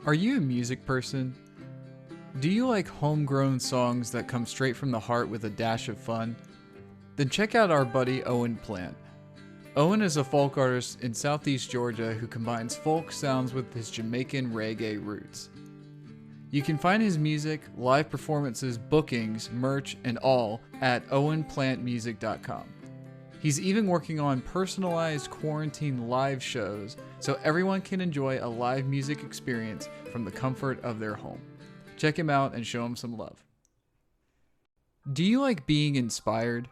Are you a music person? Do you like homegrown songs that come straight from the heart with a dash of fun? Then check out our buddy Owen Plant. Owen is a folk artist in Southeast Georgia who combines folk sounds with his Jamaican reggae roots. You can find his music, live performances, bookings, merch, and all at owenplantmusic.com. He's even working on personalized quarantine live shows so everyone can enjoy a live music experience from the comfort of their home. Check him out and show him some love. Do you like being inspired?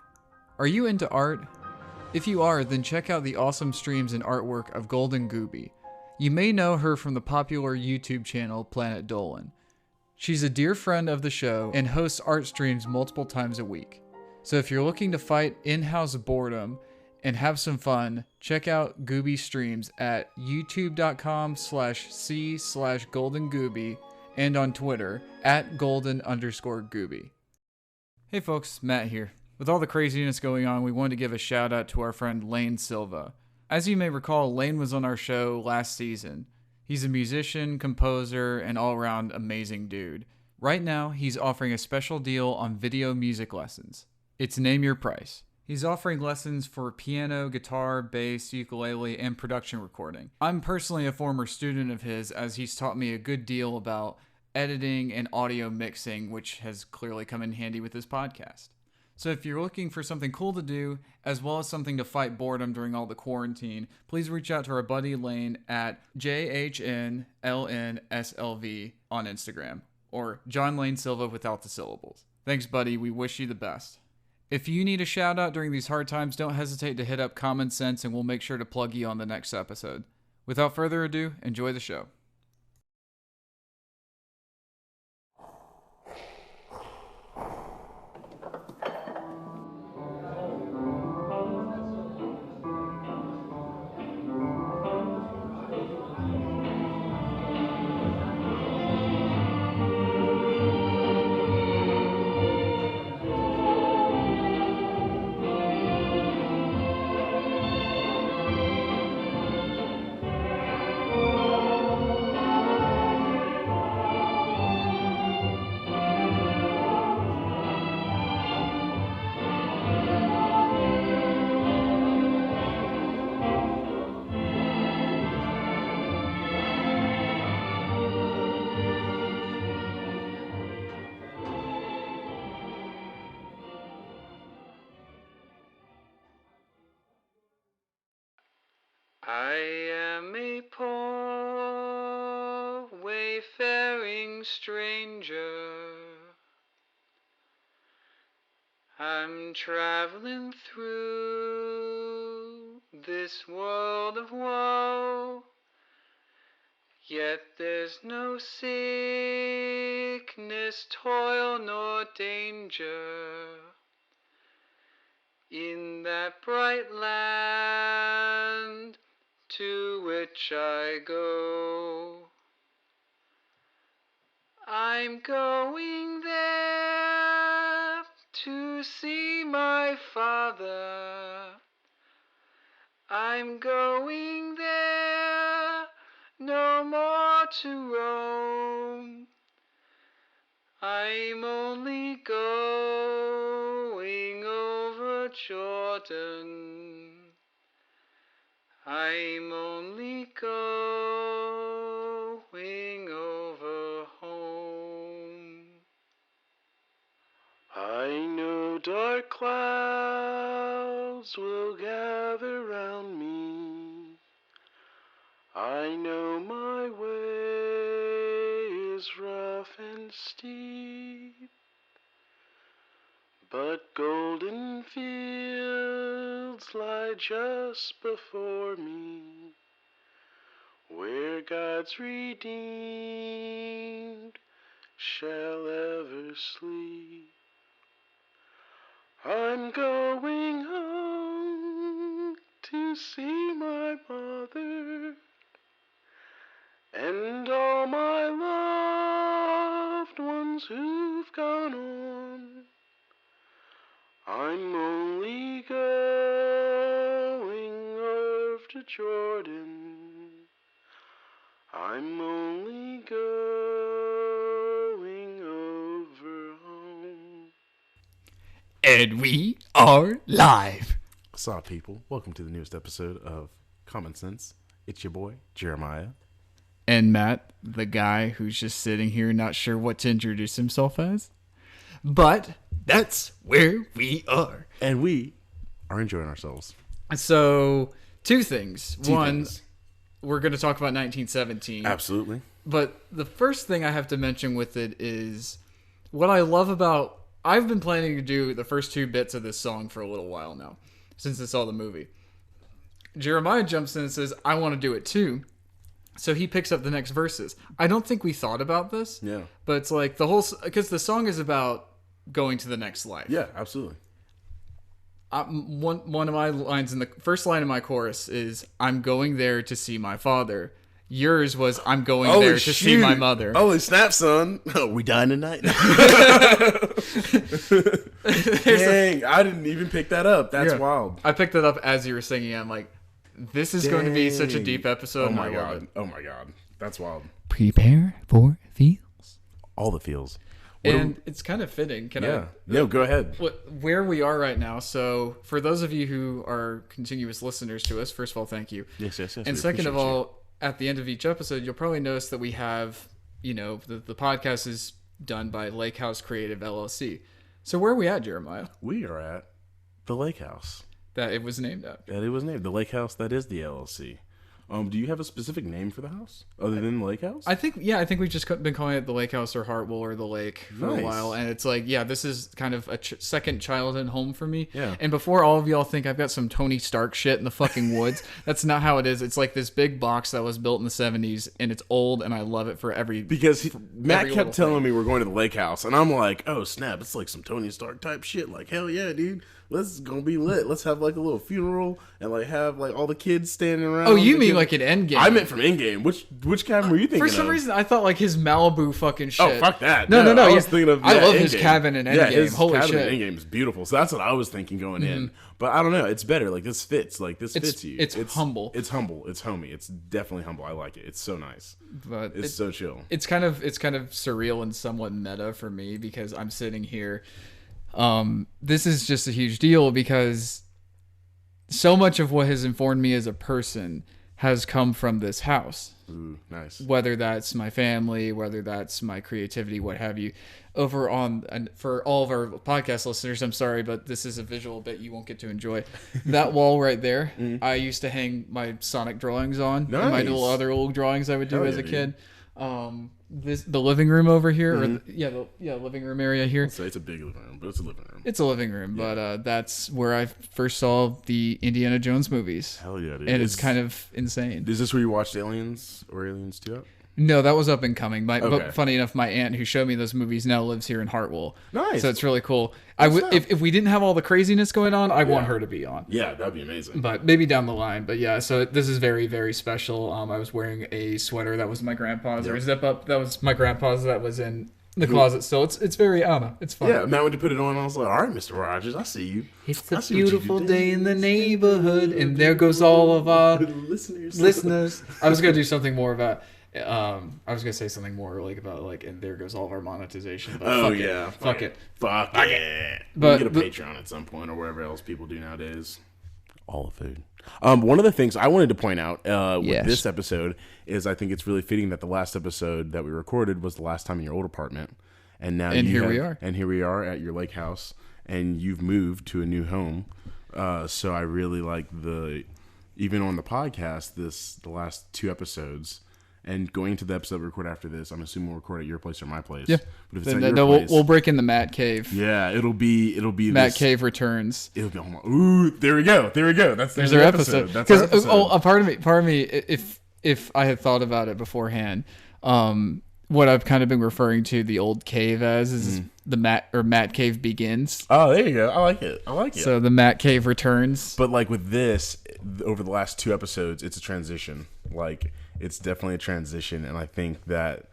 Are you into art? If you are, then check out the awesome streams and artwork of Golden Gooby. You may know her from the popular YouTube channel Planet Dolan. She's a dear friend of the show and hosts art streams multiple times a week. So if you're looking to fight in-house boredom and have some fun, check out Gooby streams at youtube.com/c/goldengooby and on Twitter at golden_gooby. Hey folks, Matt here. With all the craziness going on, we wanted to give a shout out to our friend Lane Silva. As you may recall, Lane was on our show last season. He's a musician, composer, and all-around amazing dude. Right now, he's offering a special deal on video music lessons. It's name your price. He's offering lessons for piano, guitar, bass, ukulele, and production recording. I'm personally a former student of his, as he's taught me a good deal about editing and audio mixing, which has clearly come in handy with this podcast. So if you're looking for something cool to do, as well as something to fight boredom during all the quarantine, please reach out to our buddy Lane at JHNLNSLV on Instagram, or John Lane Silva without the syllables. Thanks, buddy. We wish you the best. If you need a shout out during these hard times, don't hesitate to hit up Common Sense and we'll make sure to plug you on the next episode. Without further ado, enjoy the show. I am a poor wayfaring stranger. I'm traveling through this world of woe, yet there's no sickness, toil, nor danger in that bright land to which I go. I'm going there to see my father. I'm going there no more to roam. I'm only going over Jordan. I'm only going over home. I know dark clouds will gather round me. I know my way is rough and steep, but golden fields lie just before me, where God's redeemed shall ever sleep. I'm going home to see my mother and all my loved ones who've gone on. I'm only going over to Jordan. I'm only going And we are live. What's up, people? Welcome to the newest episode of Common Sense. It's your boy, Jeremiah. And Matt, the guy who's just sitting here not sure what to introduce himself as. But that's where we are. And we are enjoying ourselves. So, two things. One, we're going to talk about 1917. Absolutely. But the first thing I have to mention with it is what I love about... I've been planning to do the first two bits of this song for a little while now, since I saw the movie. Jeremiah jumps in and says, I want to do it too. So he picks up the next verses. I don't think we thought about this. Yeah. But it's like the whole... Because the song is about going to the next life. Yeah, absolutely. One of my lines in the first line of my chorus is, I'm going there to see my father. Yours was, I'm going there to see my mother. Holy snap, son. Oh, we dying tonight? Dang, I didn't even pick that up. That's wild. I picked that up as you were singing. I'm like, this is going to be such a deep episode. Oh my god. Oh my god. That's wild. Prepare for feels. All the feels. And it's kind of fitting. No, go ahead. Where we are right now. So for those of you who are continuous listeners to us, first of all, thank you. Yes. And second of all, at the end of each episode, you'll probably notice that we have, the podcast is done by Lake House Creative LLC. So where are we at, Jeremiah? We are at the Lake House. That it was named at. That it was named. The Lake House, that is the LLC. Do you have a specific name for the house other than the Lake House? I think we've just been calling it the Lake House or Hartwell or the Lake for a while. And it's like, this is kind of a second childhood home for me. Yeah. And before all of y'all think I've got some Tony Stark shit in the fucking woods, that's not how it is. It's like this big box that was built in the 70s and it's old and I love it for every... Because Matt kept telling me we're going to the Lake House and I'm like, oh snap, it's like some Tony Stark type shit. Like, hell yeah, dude. Let's gonna be lit. Let's have like a little funeral and like have like all the kids standing around. Oh, you mean like an Endgame? I meant from Endgame. Which cabin were you thinking of? For some reason, I thought like his Malibu fucking shit. Oh, fuck that. No. I was thinking of. I love Endgame. his cabin in Endgame. Yeah, his Holy cabin shit. in Endgame is beautiful. So that's what I was thinking going in. But I don't know. It's better. Like this fits. Like this fits you. It's humble. It's humble. It's homey. It's definitely humble. I like it. It's so nice. But it's so chill. It's kind of surreal and somewhat meta for me because I'm sitting here. This is just a huge deal because so much of what has informed me as a person has come from this house. Ooh, nice. Whether that's my family, whether that's my creativity, what have you. Over on, and for all of our podcast listeners, I'm sorry, but this is a visual bit you won't get to enjoy. That wall right there, I used to hang my Sonic drawings on. Nice. And my other little drawings I would do as a kid. The living room over here, living room area here. So it's a big living room, but it's a living room. It's a living room, but that's where I first saw the Indiana Jones movies. Hell yeah, dude. And it's kind of insane. Is this where you watched Aliens or Aliens 2 up? No, that was up and coming. But funny enough, my aunt who showed me those movies now lives here in Hartwell. Nice. So it's really cool. If we didn't have all the craziness going on, I want her to be on. Yeah, that'd be amazing. But maybe down the line. But yeah, so this is very, very special. I was wearing a sweater that was my grandpa's, or a zip up that was my grandpa's that was in the closet still. It's very, I don't know, it's fun. Yeah, Matt went to put it on, I was like, all right, Mr. Rogers, I see you. It's a beautiful day in the neighborhood, and there goes all of our listeners. I was going to do something more about... I was gonna say something more like about like, and there goes all of our monetization. But fuck it. But get a Patreon at some point or whatever else people do nowadays. All the food. One of the things I wanted to point out with this episode is I think it's really fitting that the last episode that we recorded was the last time in your old apartment, and now here we are at your lake house, and you've moved to a new home. So I really like even on the podcast the last two episodes. And going to the episode we record after this, I'm assuming we'll record at your place or my place. Yeah. But if it's at your place, we'll break in the Matt Cave. Yeah, it'll be Matt Cave returns. It'll be ooh, there we go. There's our episode. That's our episode. A part of me, if I had thought about it beforehand, what I've kind of been referring to the old cave as is the Matt Cave begins. Oh, there you go. I like it. So the Matt Cave returns. But like with this, over the last two episodes, it's a transition. Like it's definitely a transition, and I think that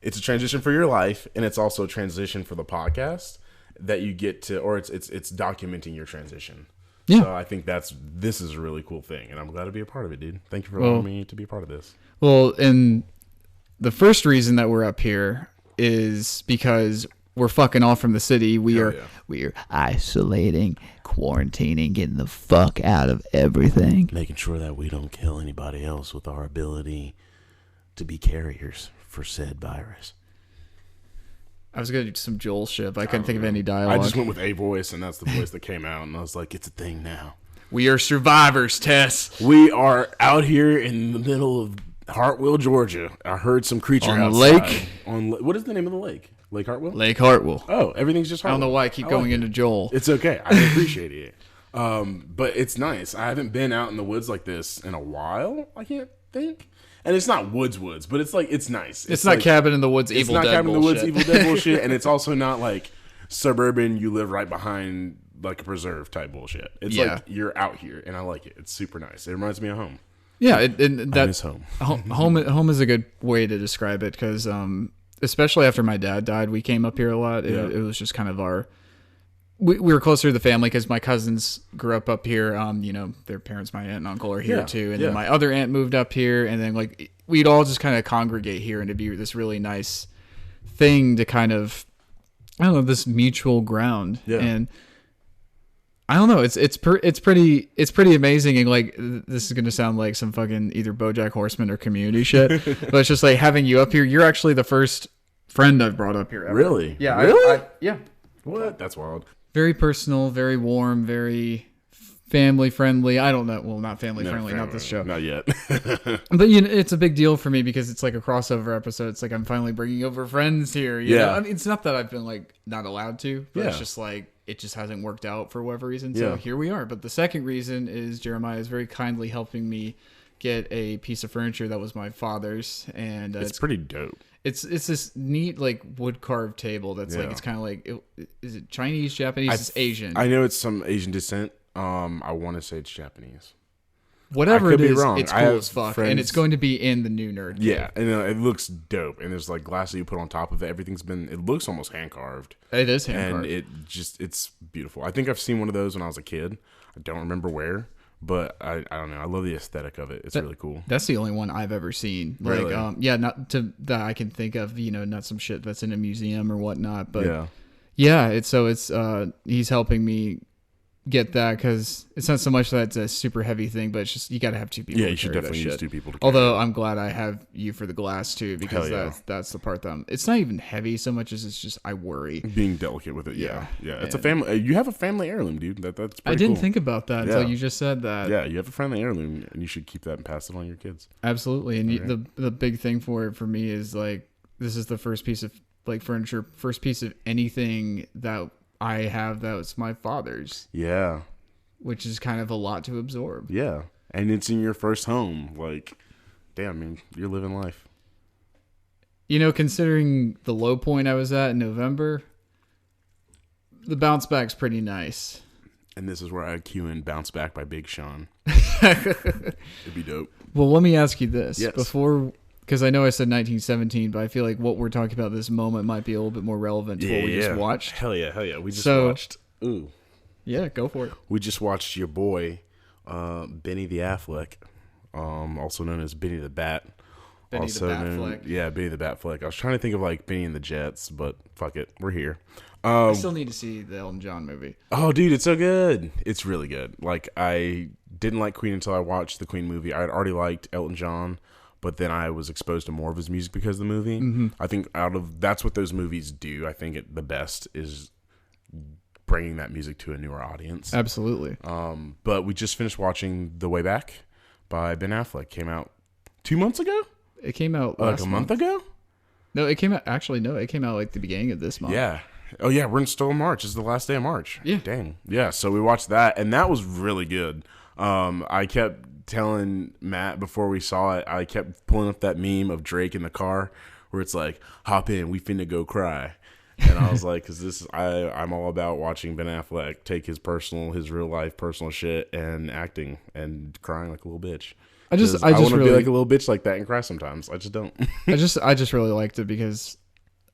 it's a transition for your life, and it's also a transition for the podcast that you get to, or it's documenting your transition. Yeah. So I think this is a really cool thing, and I'm glad to be a part of it, dude. Thank you for allowing me to be a part of this. Well, and the first reason that we're up here is because we're fucking off from the city. We're isolating, quarantining, getting the fuck out of everything. Making sure that we don't kill anybody else with our ability to be carriers for said virus. I was going to do some Joel shit, but I couldn't think of any dialogue. I just went with a voice, and that's the voice that came out, and I was like, it's a thing now. We are survivors, Tess. We are out here in the middle of Hartwell, Georgia. I heard some creature on outside. the lake. What is the name of the lake? Lake Hartwell? Lake Hartwell. Oh, everything's just Hartwell. I don't know why I keep going into Joel. It's okay. I appreciate it. But it's nice. I haven't been out in the woods like this in a while, I can't think. And it's not woods, but it's like, it's nice. It's not like, Cabin in the Woods, Evil Dead bullshit. It's not Cabin in the Woods, Evil Dead bullshit, and it's also not like suburban, you live right behind like a preserve type bullshit. It's like you're out here, and I like it. It's super nice. It reminds me of home. Yeah, I miss home. Home is a good way to describe it because, especially after my dad died, we came up here a lot. It was just kind of our. We were closer to the family because my cousins grew up here. Their parents, my aunt and uncle, are here too, and then my other aunt moved up here, and then like we'd all just kind of congregate here, and it'd be this really nice thing to kind of, I don't know, this mutual ground, and I don't know, it's pretty amazing, and like this is gonna sound like some fucking either BoJack Horseman or Community shit, but it's just like having you up here. You're actually the first friend I've brought up here ever. Really? Yeah. Really? Yeah. What? That's wild. Very personal, very warm, very family friendly. I don't know. Well, not family friendly, not this show. Not yet. But it's a big deal for me because it's like a crossover episode. It's like I'm finally bringing over friends here. You know? I mean, it's not that I've been like not allowed to, but it's just like it just hasn't worked out for whatever reason. So here we are. But the second reason is Jeremiah is very kindly helping me get a piece of furniture that was my father's, and it's pretty dope. It's this neat like wood carved table that's like it's kind of like is it Chinese, Japanese? It's Asian. I know it's some Asian descent. I want to say it's Japanese. Whatever it is, it's cool as fuck, and it's going to be in the new Nerd Cave. Yeah, and it looks dope. And there's like glass that you put on top of it. Everything's been. It looks almost hand carved. It is hand carved, and it's beautiful. I think I've seen one of those when I was a kid. I don't remember where. But I don't know. I love the aesthetic of it. It's really cool. That's the only one I've ever seen. Like, really? Not to that I can think of. Not some shit that's in a museum or whatnot. But it's he's helping me get that because it's not so much that it's a super heavy thing, but it's just you got to have two people. Yeah, you should definitely use two people to carry. Although I'm glad I have you for the glass too because that's the part that it's not even heavy so much as it's just I worry being delicate with it. Yeah. It's a family. You have a family heirloom, dude. That's pretty I didn't cool. think about that until you just said that. Yeah, you have a family heirloom, and you should keep that and pass it on to your kids. Absolutely, and the big thing for it for me is like this is the first piece of like furniture, first piece of anything that I have that was my father's. Yeah. Which is kind of a lot to absorb. Yeah. And it's in your first home. Like, damn, man, you're living life. Considering the low point I was at in November, the bounce back's pretty nice. And this is where I cue in Bounce Back by Big Sean. It'd be dope. Well, let me ask you this. Yes. Because I know I said 1917, but I feel like what we're talking about this moment might be a little bit more relevant to what we just watched. Hell yeah. We just watched. Ooh. Yeah, go for it. We just watched your boy, Benny the Affleck, also known as Benny the Bat. Benny the Batfleck. Yeah, Benny the Batfleck. I was trying to think of like Benny and the Jets, but fuck it. We're here. I still need to see the Elton John movie. Oh, dude, it's so good. It's really good. Like, I didn't like Queen until I watched the Queen movie. I had already liked Elton John, but then I was exposed to more of his music because of the movie. Mm-hmm. I think that's what those movies do. I think the best is bringing that music to a newer audience. Absolutely. But we just finished watching The Way Back by Ben Affleck. Came out 2 months ago? It came out like a month ago? No, it came out it came out like the beginning of this month. Yeah. Oh yeah, we're still in March. It's the last day of March. Yeah. Dang. Yeah, so we watched that and that was really good. I kept telling Matt before we saw it, I kept pulling up that meme of Drake in the car where it's like, hop in, we finna go cry. And I was like, because I'm all about watching Ben Affleck take his real life personal shit and acting and crying like a little bitch. I want to be like a little bitch like that and cry sometimes. I just don't. I just really liked it because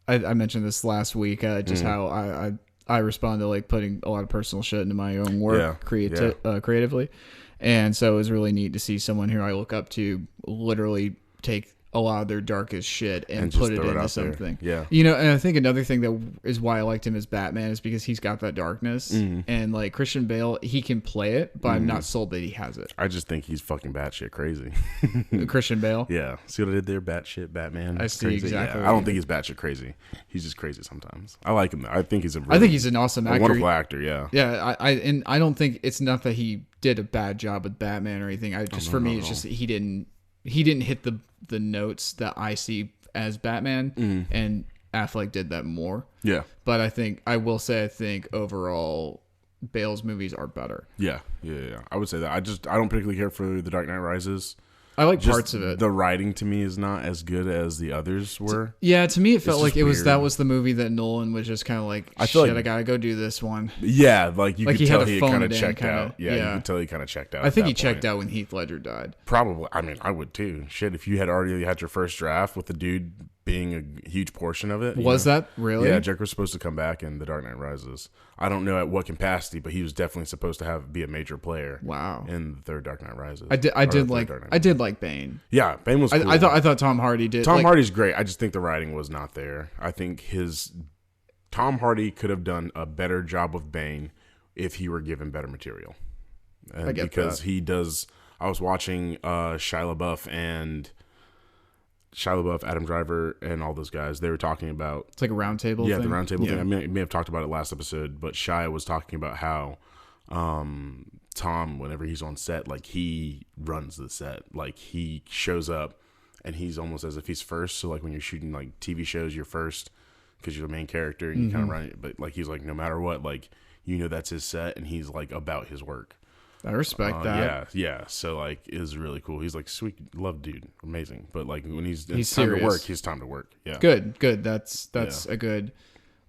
I mentioned this last week. How I respond to like putting a lot of personal shit into my own work creatively, and so it was really neat to see someone who I look up to literally take a lot of their darkest shit and put it into something. Yeah. You know, and I think another thing that is why I liked him as Batman is because he's got that darkness. And like Christian Bale, he can play it, but I'm not sold that he has it. I just think he's fucking batshit crazy. Christian Bale? Yeah. See what I did there? Batshit Batman. I see crazy. exactly. Yeah. I don't think he's batshit crazy. He's just crazy sometimes. I like him though. I think he's an awesome actor. A wonderful actor, yeah. Yeah, I don't think it's not that he did a bad job with Batman or anything. It's just he didn't hit the notes that I see as Batman, and Affleck did that more. Yeah. But I think overall Bale's movies are better. Yeah. I would say that. I don't particularly care for The Dark Knight Rises. I like parts of it. The writing to me is not as good as the others were. Yeah, to me it felt like that was the movie that Nolan was just kind of like, I gotta go do this one. Yeah, like you could tell he kind of checked out. Yeah, you could tell he kind of checked out. I think he checked out when Heath Ledger died. Probably. I mean, I would too. Shit, if you had already had your first draft with the dude being a huge portion of it. Was that really? Yeah, Joker was supposed to come back in The Dark Knight Rises. I don't know at what capacity, but he was definitely supposed to be a major player. Wow. In the third Dark Knight Rises. I did like Bane. Yeah, Bane was cool. I thought Tom Hardy did. Tom Hardy's great. I just think the writing was not there. I think Tom Hardy could have done a better job with Bane if he were given better material. And I get because that. He does. I was watching Shia LaBeouf, Adam Driver, and all those guys. They were talking about... It's like a round table thing? Yeah, the round table thing. I may have talked about it last episode, but Shia was talking about how Tom, whenever he's on set, like, he runs the set. Like, he shows up, and he's almost as if he's first. So, like, when you're shooting, like, TV shows, you're first because you're the main character, and you kind of run it. But, like, he's like, no matter what, like, that's his set, and he's, like, about his work. I respect that. Yeah. So like, it was really cool. He's like sweet, love dude, amazing. But like when he's time serious. to work, he's time to work. Yeah. Good. That's a good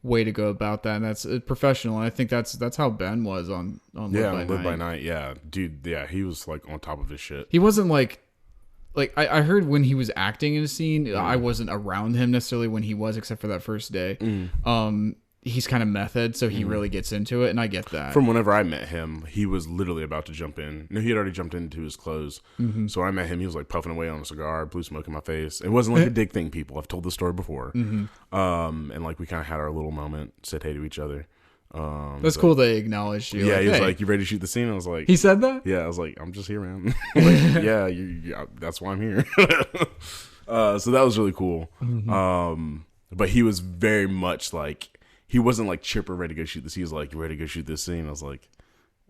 way to go about that, and that's professional. And I think that's how Ben was on Live by Night. Yeah, dude. Yeah, he was like on top of his shit. He wasn't like I heard when he was acting in a scene, I wasn't around him necessarily when he was, except for that first day. He's kind of method, so he really gets into it, and I get that. From whenever I met him, he was literally about to jump in. No, he had already jumped into his clothes. So when I met him, he was like puffing away on a cigar, blue smoke in my face. It wasn't like a dick thing, people. I've told this story before. And like we kind of had our little moment, said hey to each other. That's cool they acknowledged you. Yeah, he was like, you ready to shoot the scene? I was like... He said that? Yeah, I was like, I'm just here, man. Like, yeah, that's why I'm here. So that was really cool. But he was very much like... He wasn't like chipper ready to go shoot this. He was like, you ready to go shoot this scene? I was like...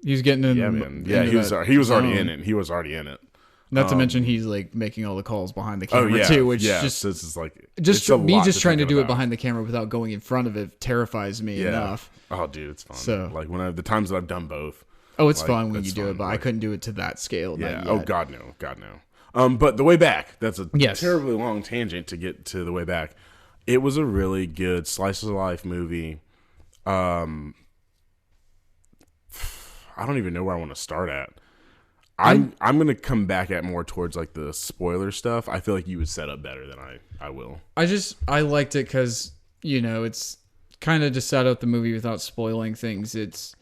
He was getting in... Yeah, man. Yeah, he was already in it. He was already in it. Not to mention he's like making all the calls behind the camera too, which just... So this is like... Just trying to do it behind the camera without going in front of it terrifies me enough. Oh, dude, it's fun. So, like the times that I've done both. Oh, it's fun when you do it, but I couldn't do it to that scale. Yeah. Oh, God, no. But the way back, that's a terribly long tangent to get to the way back. It was a really good slice of life movie. I don't even know where I want to start at. I'm gonna come back at more towards like the spoiler stuff. I feel like you would set up better than I will. I liked it because it's kind of to set up the movie without spoiling things. It's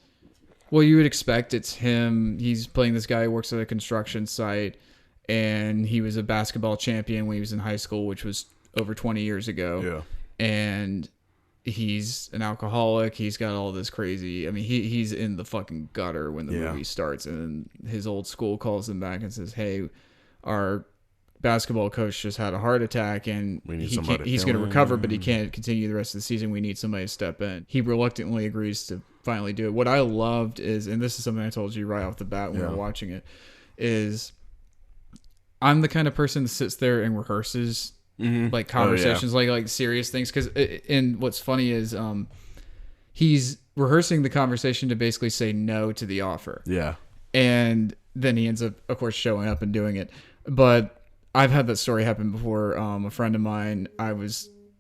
you would expect. It's him. He's playing this guy who works at a construction site, and he was a basketball champion when he was in high school, which was over 20 years ago. Yeah. And he's an alcoholic. He's got all this crazy... I mean, he's in the fucking gutter when the movie starts. And his old school calls him back and says, hey, our basketball coach just had a heart attack, and he's going to recover, but he can't continue the rest of the season. We need somebody to step in. He reluctantly agrees to finally do it. What I loved is, and this is something I told you right off the bat when we were watching it, is I'm the kind of person that sits there and rehearses like conversations, like serious things. And what's funny is he's rehearsing the conversation to basically say no to the offer. Yeah. And then he ends up, of course, showing up and doing it. But I've had that story happen before. A friend of mine,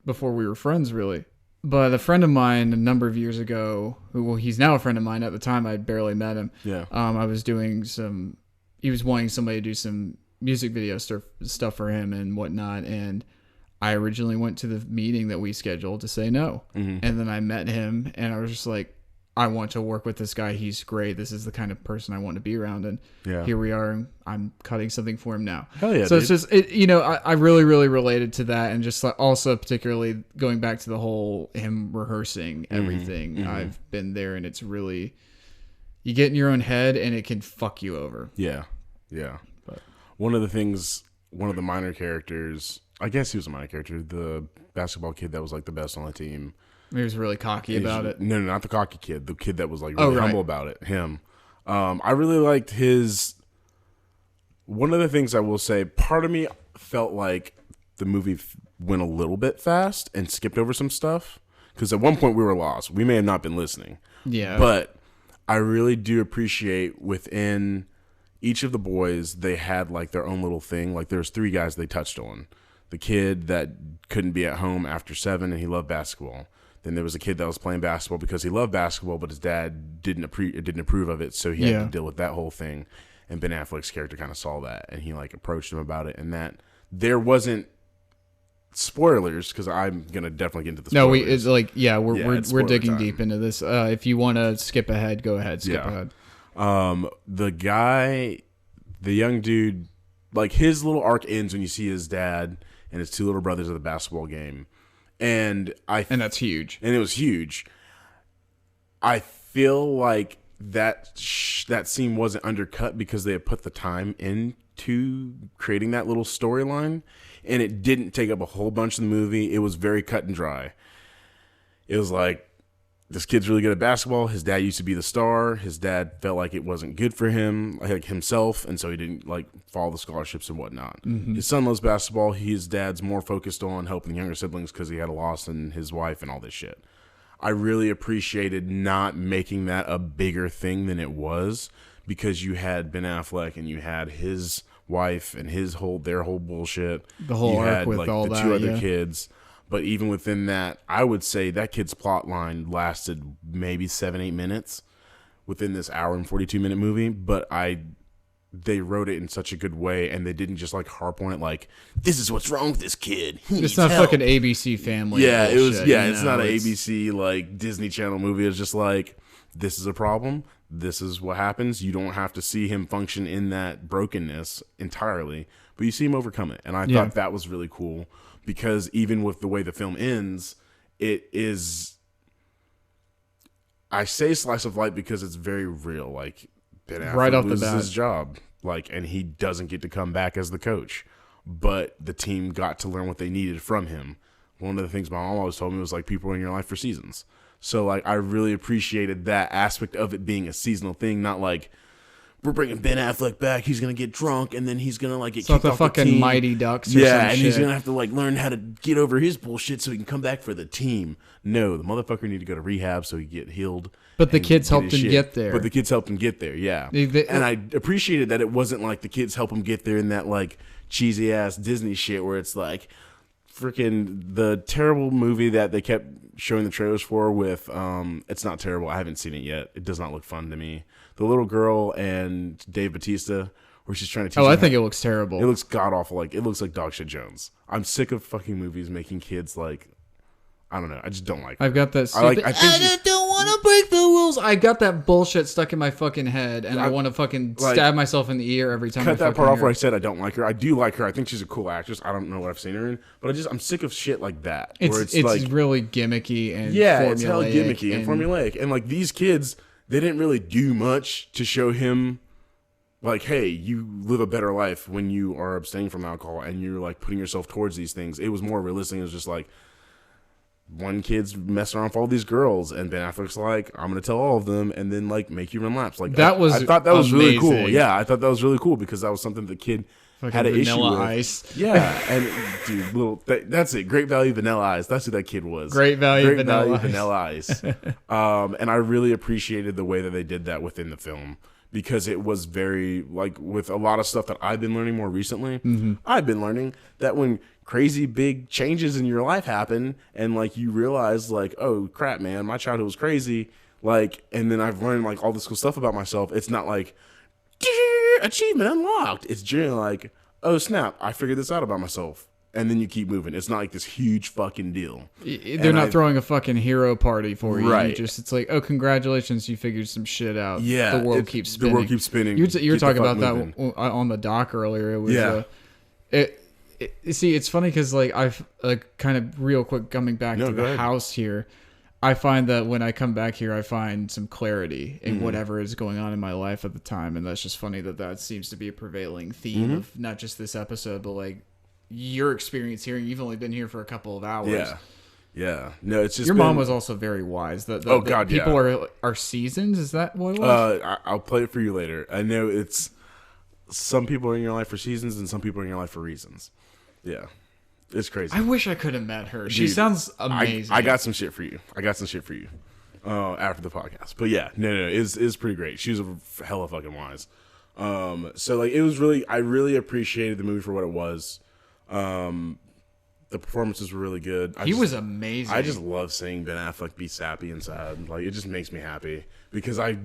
before we were friends, really. But a friend of mine a number of years ago, he's now a friend of mine. At the time, I barely met him. Yeah. He was wanting somebody to do some music video stuff for him and whatnot, and I originally went to the meeting that we scheduled to say no. And then I met him, and I was just like, I want to work with this guy. He's great. This is the kind of person I want to be around. And here we are. I'm cutting something for him now. Hell yeah, so dude. It's just, I really, really related to that. And just also particularly going back to the whole him rehearsing everything. I've been there, and it's really, you get in your own head and it can fuck you over. Yeah. Yeah. But one of the minor characters, I guess he was a minor character, the basketball kid that was like the best on the team. He was really cocky about it. No, not the cocky kid. The kid that was like really humble about it. Him. I really liked his. One of the things I will say, part of me felt like the movie went a little bit fast and skipped over some stuff. Because at one point we were lost. We may have not been listening. Yeah. But I really do appreciate within each of the boys, they had like their own little thing. Like there's 3 guys they touched on. The kid that couldn't be at home after 7 and he loved basketball. Then there was a kid that was playing basketball because he loved basketball, but his dad didn't approve of it, so he had to deal with that whole thing. And Ben Affleck's character kind of saw that, and he like approached him about it. And that there wasn't spoilers, because I'm gonna definitely get into the spoilers. We're digging deep into this. If you want to skip ahead, go ahead. Skip ahead. The young dude, like his little arc ends when you see his dad and his 2 little brothers at the basketball game. And that's huge. And it was huge. I feel like that scene wasn't undercut because they had put the time into creating that little storyline, and it didn't take up a whole bunch of the movie. It was very cut and dry. It was like, this kid's really good at basketball. His dad used to be the star. His dad felt like it wasn't good for him, like himself, and so he didn't like follow the scholarships and whatnot. His son loves basketball. His dad's more focused on helping younger siblings because he had a loss in his wife and all this shit. I really appreciated not making that a bigger thing than it was, because you had Ben Affleck and you had his wife and their whole bullshit. The whole arc had, with like, all the that, 2 other kids. But even within that, I would say that kid's plot line lasted maybe 7-8 minutes within this hour and 42-minute movie. But they wrote it in such a good way, and they didn't just like harp on it like, this is what's wrong with this kid. It's not fucking ABC Family. Yeah, bullshit, it was. Yeah, it's not an ABC like Disney Channel movie. It's just like, this is a problem. This is what happens. You don't have to see him function in that brokenness entirely, but you see him overcome it. And I thought that was really cool. Because even with the way the film ends, it is, I say slice of life because it's very real. Like, Ben Affleck loses his job, like, and he doesn't get to come back as the coach. But the team got to learn what they needed from him. One of the things my mom always told me was like, people are in your life for seasons. So like, I really appreciated that aspect of it being a seasonal thing, not like, we're bringing Ben Affleck back. He's gonna get drunk, and then he's gonna like get kicked off the team. Fucking Mighty Ducks. Or some and shit. He's gonna have to like learn how to get over his bullshit so he can come back for the team. No, the motherfucker need to go to rehab so he get healed. But the kids helped him get there. But the kids helped him get there. Yeah, and I appreciated that it wasn't like the kids help him get there in that like cheesy ass Disney shit where it's like freaking the terrible movie that they kept showing the trailers for with it's not terrible. I haven't seen it yet. It does not look fun to me. The little girl and Dave Bautista, where she's trying to teach. I think it looks terrible. It looks god awful. Like, it looks like dog shit Jones. I'm sick of fucking movies making kids like, I don't know. I just don't like it. I've got that. I just don't want to break the rules. I got that bullshit stuck in my fucking head, and I want to fucking stab myself in the ear every time. Cut that part off where I said I don't like her. I do like her. I think she's a cool actress. I don't know what I've seen her in, but I'm sick of shit like that. It's like really gimmicky and it's hella gimmicky and formulaic. And like these kids, they didn't really do much to show him, like, hey, you live a better life when you are abstaining from alcohol and you're like putting yourself towards these things. It was more realistic. It was just like, one kid's messing around with all these girls, and Ben Affleck's like, I'm gonna tell all of them, and then like make you run laps. Like I thought that was really cool. Yeah, I thought that was really cool because that was something the kid had an issue with. Ice. Yeah, and dude, that's it. Great Value Vanilla Ice. That's who that kid was. Great Value Vanilla Ice. And I really appreciated the way that they did that within the film. Because it was very, like, with a lot of stuff that I've been learning more recently, I've been learning that when crazy big changes in your life happen and, like, you realize, like, oh, crap, man, my childhood was crazy, like, and then I've learned, like, all this cool stuff about myself, it's not like, achievement unlocked. It's generally like, oh, snap, I figured this out about myself. and then you keep moving. It's not like this huge fucking deal. They're not throwing a fucking hero party for you. Right. It's like, oh, congratulations, you figured some shit out. Yeah. The world keeps spinning. The world keeps spinning. You were talking about that on the dock earlier. It was, see, it's funny because like I've kind of real quick coming back to the house here. I find that when I come back here, I find some clarity in whatever is going on in my life at the time. And that's just funny that seems to be a prevailing theme of not just this episode, but like your experience here. You've only been here for a couple of hours. Yeah. Yeah. No, it's just mom was also very wise. People are seasoned. Is that what it was? I'll play it for you later. I know it's some people are in your life for seasons and some people are in your life for reasons. Yeah. It's crazy. I wish I could have met her. She sounds amazing. I got some shit for you. After the podcast. But yeah, no, it's pretty great. She was a hella fucking wise. So like it was really, I really appreciated the movie for what it was. The performances were really good. He was amazing. I just love seeing Ben Affleck be sappy and sad. Like it just makes me happy because I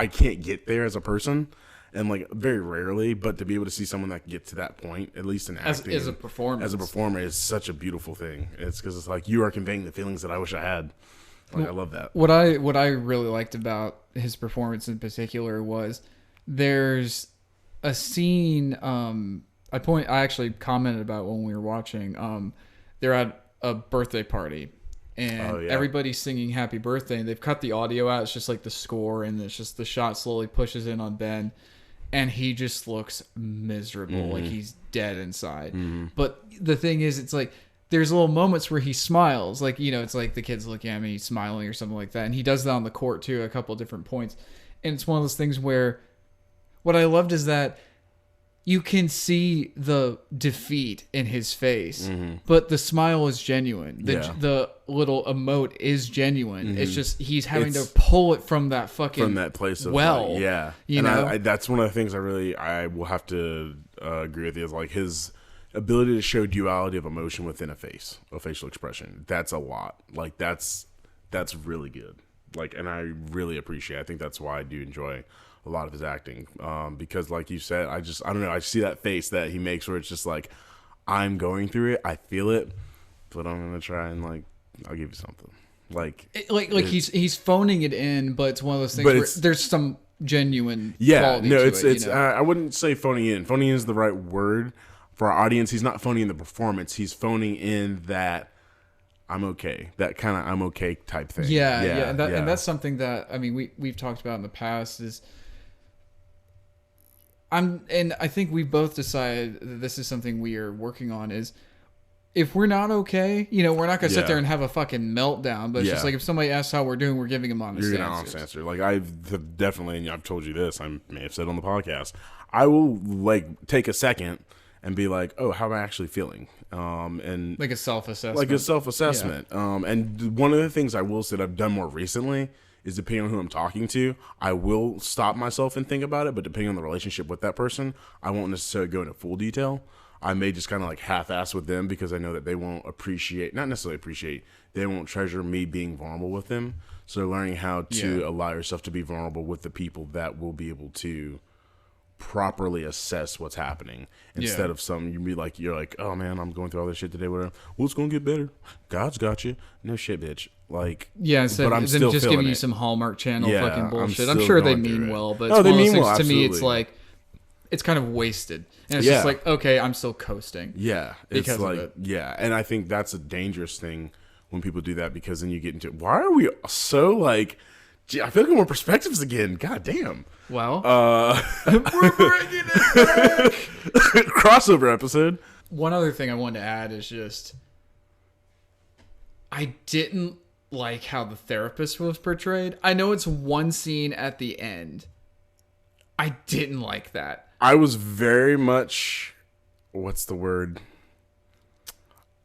can't get there as a person. And like very rarely, but to be able to see someone that can get to that point, at least in acting, as a performer, is such a beautiful thing. It's because it's like you are conveying the feelings that I wish I had. Like I love that. What I really liked about his performance in particular was there's a scene. I actually commented about when we were watching. They're at a birthday party. And everybody's singing happy birthday, and they've cut the audio out. It's just like the score, and it's just the shot slowly pushes in on Ben. And he just looks miserable, like he's dead inside. But the thing is, it's like there's little moments where he smiles, like it's like the kid's looking at me, he's smiling or something like that. And he does that on the court too, at a couple of different points. And it's one of those things where what I loved is that you can see the defeat in his face, but the smile is genuine. The little emote is genuine. It's just he's having to pull it from that place of that's one of the things I will have to agree with you is like his ability to show duality of emotion within a facial expression. That's a lot. Like that's really good. Like, and I really appreciate it. I think that's why I do enjoy a lot of his acting, because like you said, I don't know, I see that face that he makes where it's just like, I'm going through it, I feel it, but I'm gonna try and like, I'll give you something. Like he's phoning it in, but it's one of those things where there's some genuine quality to it. I wouldn't say phoning in. Phoning in is the right word for our audience. He's not phoning in the performance. He's phoning in that I'm okay. That kind of I'm okay type thing. And that's something that I mean we've talked about in the past is. I think we both decided that this is something we are working on is if we're not okay, we're not going to sit there and have a fucking meltdown, but it's just like if somebody asks how we're doing, we're giving them honest answers. You're going to honest answer. Like I've definitely, and I've told you this, I may have said on the podcast, I will like take a second and be like, oh, how am I actually feeling? And like a self-assessment. And one of the things I will say that I've done more recently is depending on who I'm talking to, I will stop myself and think about it, but depending on the relationship with that person, I won't necessarily go into full detail. I may just kind of like half-ass with them because I know that they won't they won't treasure me being vulnerable with them. So learning how to allow yourself to be vulnerable with the people that will be able to properly assess what's happening instead of you're like, oh man, I'm going through all this shit today, whatever. Well, it's gonna get better. God's got you. No shit, bitch. Like, instead of just giving you some Hallmark Channel fucking bullshit. I'm sure they mean well, but they mean well. To me, it's like it's kind of wasted, and it's just like, okay, I'm still coasting. Yeah, it's like and I think that's a dangerous thing when people do that because then you get into why are we so like. Gee, I feel like more perspectives again. God damn. Well, we're bringing it back. Crossover episode. One other thing I wanted to add is just I didn't like how the therapist was portrayed. I know it's one scene at the end. I didn't like that. I was very much, what's the word?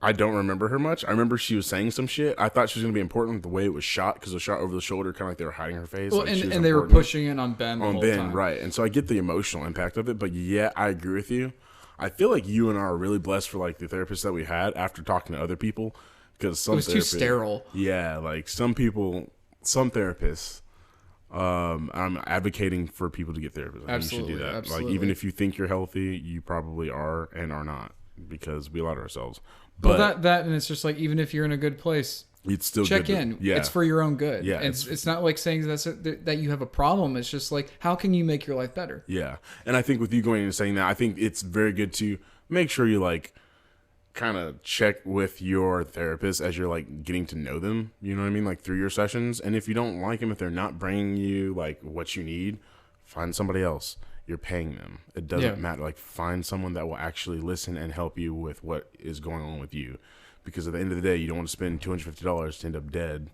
I don't remember her much. I remember she was saying some shit. I thought she was going to be important with the way it was shot because it was shot over the shoulder, kind of like they were hiding her face. Well, like and they were pushing it on Ben the whole time. Right. And so I get the emotional impact of it, but yeah, I agree with you. I feel like you and I are really blessed for like the therapists that we had after talking to other people because some it was too sterile. Yeah, like some therapists. I'm advocating for people to get therapists. Absolutely, you should do that. Absolutely. Like even if you think you're healthy, you probably are and are not. because we lie to ourselves. But that and it's just like, even if you're in a good place, it's still check good in. Yeah. It's for your own good. Yeah. It's not like saying that you have a problem. It's just like, how can you make your life better? Yeah. And I think with you going and saying that, I think it's very good to make sure you like kind of check with your therapist as you're like getting to know them, you know what I mean, like through your sessions. And if you don't like them, if they're not bringing you like what you need, find somebody else. You're paying them. It doesn't matter. Like, find someone that will actually listen and help you with what is going on with you, because at the end of the day, you don't want to spend $250 to end up dead,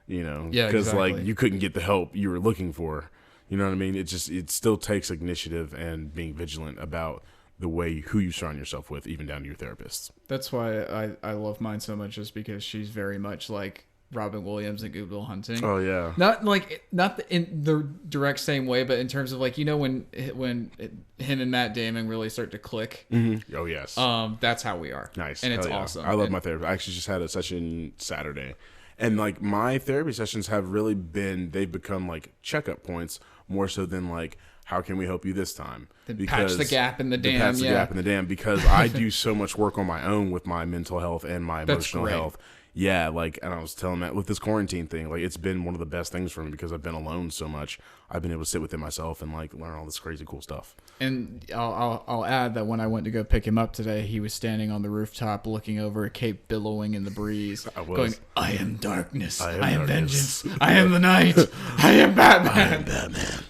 you know, because like you couldn't get the help you were looking for, you know what I mean? It still takes initiative and being vigilant about the way who you surround yourself with, even down to your therapists. That's why I love mine so much, is because she's very much like Robin Williams and Good Will Hunting. Oh yeah, not in the direct same way, but in terms of like, you know, when him and Matt Damon really start to click. Mm-hmm. Oh yes, that's how we are. Nice, and it's awesome. I love my therapist. I actually just had a session Saturday, and like my therapy sessions have really they've become like checkup points more so than like, how can we help you this time? Patch the gap in the dam. Patch the gap in the dam, because I do so much work on my own with my mental health and my emotional health. Yeah, like, and I was telling Matt, with this quarantine thing, like, it's been one of the best things for me, because I've been alone so much. I've been able to sit within myself and like learn all this crazy cool stuff. And I'll add that when I went to go pick him up today, he was standing on the rooftop looking over a cape billowing in the breeze, going, "I am darkness. I am vengeance. I am the night. I am Batman. I am Batman."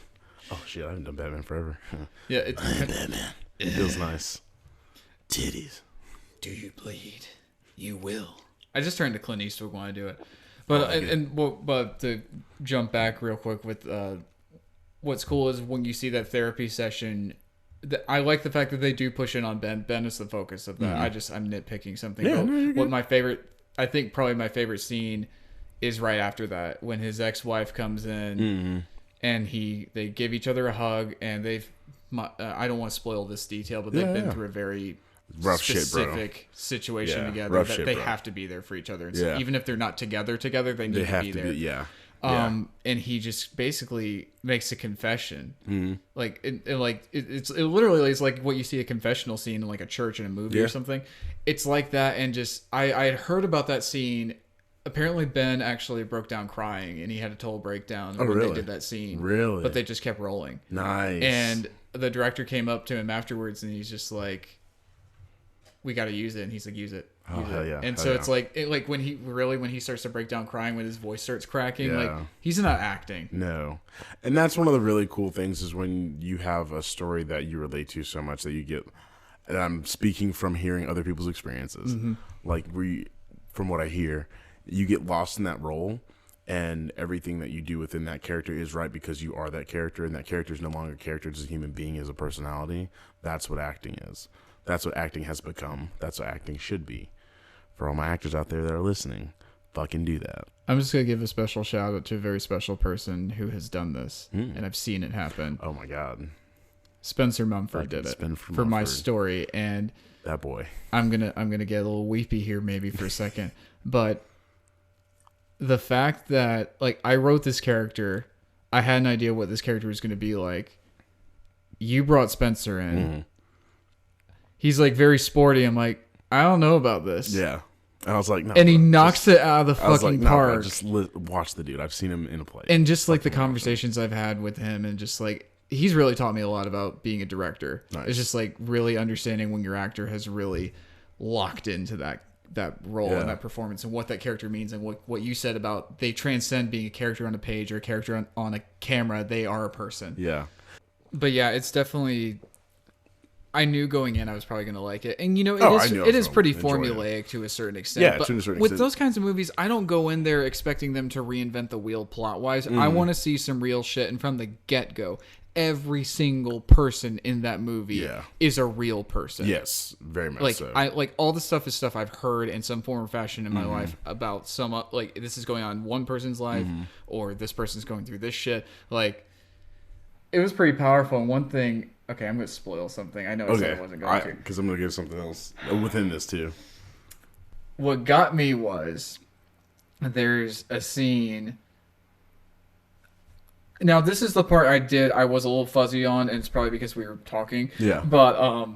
Oh shit, I haven't done Batman forever. Yeah, it's I am Batman. It feels nice. Titties. Do you bleed? You will. I just turned to Clint Eastwood when I do it. But but to jump back real quick with what's cool is when you see that therapy session. I like the fact that they do push in on Ben. Ben is the focus of that. Mm-hmm. I'm nitpicking something. Yeah, I think probably my favorite scene is right after that, when his ex-wife comes in. Mm-hmm. And they give each other a hug, and I don't want to spoil this detail, but they've been through a very rough specific situation together that they have to be there for each other. And so even if they're not together, they need to be there. And he just basically makes a confession. Mm-hmm. Like, it literally is like what you see a confessional scene in like a church in a movie or something. It's like that. And just, I had heard about that scene. Apparently Ben actually broke down crying, and he had a total breakdown when they did that scene. Really? But they just kept rolling. Nice. And the director came up to him afterwards, and he's just like, "We got to use it." And he's like, "Use it." Oh, hell yeah. And so it's like when he starts to break down crying, when his voice starts cracking, like, he's not acting. No. And that's one of the really cool things, is when you have a story that you relate to so much that you get, and I'm speaking from hearing other people's experiences, like from what I hear, you get lost in that role, and everything that you do within that character is right because you are that character, and that character is no longer a character, it's a human being, as a personality. That's what acting is. That's what acting has become. That's what acting should be. For all my actors out there that are listening, fucking do that. I'm just going to give a special shout out to a very special person who has done this, and I've seen it happen. Oh my God. Spencer Mumford did it for my story, and that boy. I'm gonna get a little weepy here maybe for a second, but the fact that, like, I wrote this character, I had an idea what this character was going to be like. You brought Spencer in. Mm-hmm. He's like very sporty. I'm like, I don't know about this. Yeah. And I was like, no. And he knocks it out of the fucking park. Just watch the dude. I've seen him in a play. And just like the conversations I've had with him, and just like, he's really taught me a lot about being a director. Nice. It's just like really understanding when your actor has really locked into that role and that performance, and what that character means, and what you said about they transcend being a character on a page or a character on a camera. They are a person. Yeah. But yeah, it's definitely, I knew going in I was probably going to like it. And you know, it is pretty formulaic to a certain extent. Yeah, but to a certain with extent. those kinds of movies, I don't go in there expecting them to reinvent the wheel plot-wise. I want to see some real shit, and from the get-go, every single person in that movie is a real person. Yes, very much like, so. All this stuff is stuff I've heard in some form or fashion in my life about some, like, this is going on in one person's life, or this person's going through this shit. Like, it was pretty powerful. And one thing, okay, I'm going to spoil something. I know I said I wasn't going to. Because I'm going to give something else within this too. What got me was, there's a scene. Now, this is the part I was a little fuzzy on, and it's probably because we were talking. Yeah. But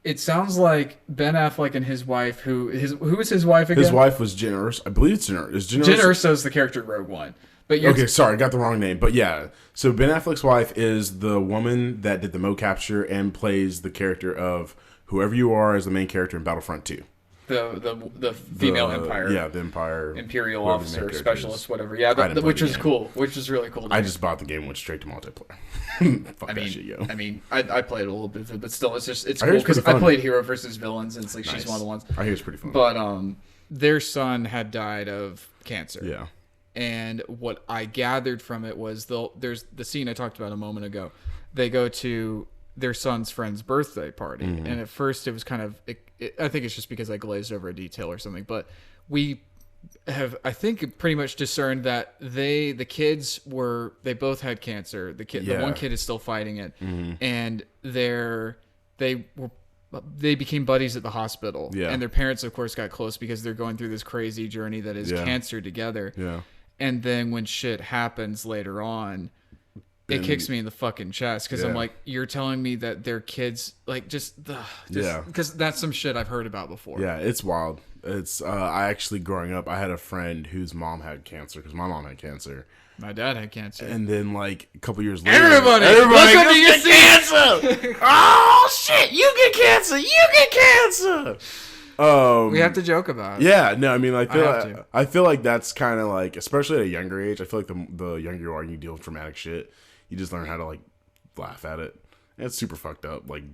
It sounds like Ben Affleck and his wife, who was his wife again? His wife was Jen Erso. I believe it's Jen Erso. Jen Erso's the character in Rogue One. But okay, sorry, I got the wrong name. But yeah, so Ben Affleck's wife is the woman that did the mo capture and plays the character of whoever you are as the main character in Battlefront 2. The female Empire. Yeah, the Empire. Imperial officer, specialist, whatever. Yeah, which was cool. Which was really cool. I just bought the game and went straight to multiplayer. Fuck that shit, yo. I mean, I played a little bit, but still, it's cool because I played hero versus villains, and it's like she's one of the ones. I hear it's pretty fun. But their son had died of cancer. Yeah. And what I gathered from it was there's the scene I talked about a moment ago. They go to their son's friend's birthday party, and at first it was kind of I think it's just because I glazed over a detail or something, but we have, I think, pretty much discerned that the kids they both had cancer. The one kid is still fighting it, and they became buddies at the hospital. Yeah. And their parents, of course, got close because they're going through this crazy journey that is cancer together. Yeah. And then when shit happens later on, it kicks me in the fucking chest because I'm like, you're telling me that their kids, like, because that's some shit I've heard about before. Yeah, it's wild. It's I actually, growing up, I had a friend whose mom had cancer because my mom had cancer. My dad had cancer. And then, like, a couple years later, everybody gets cancer. Oh shit, you get cancer. You get cancer. We have to joke about it. Yeah, no, I mean, I feel like that's kind of like, especially at a younger age, I feel like the younger you are and you deal with traumatic shit, you just learn how to, like, laugh at it. And it's super fucked up. Like,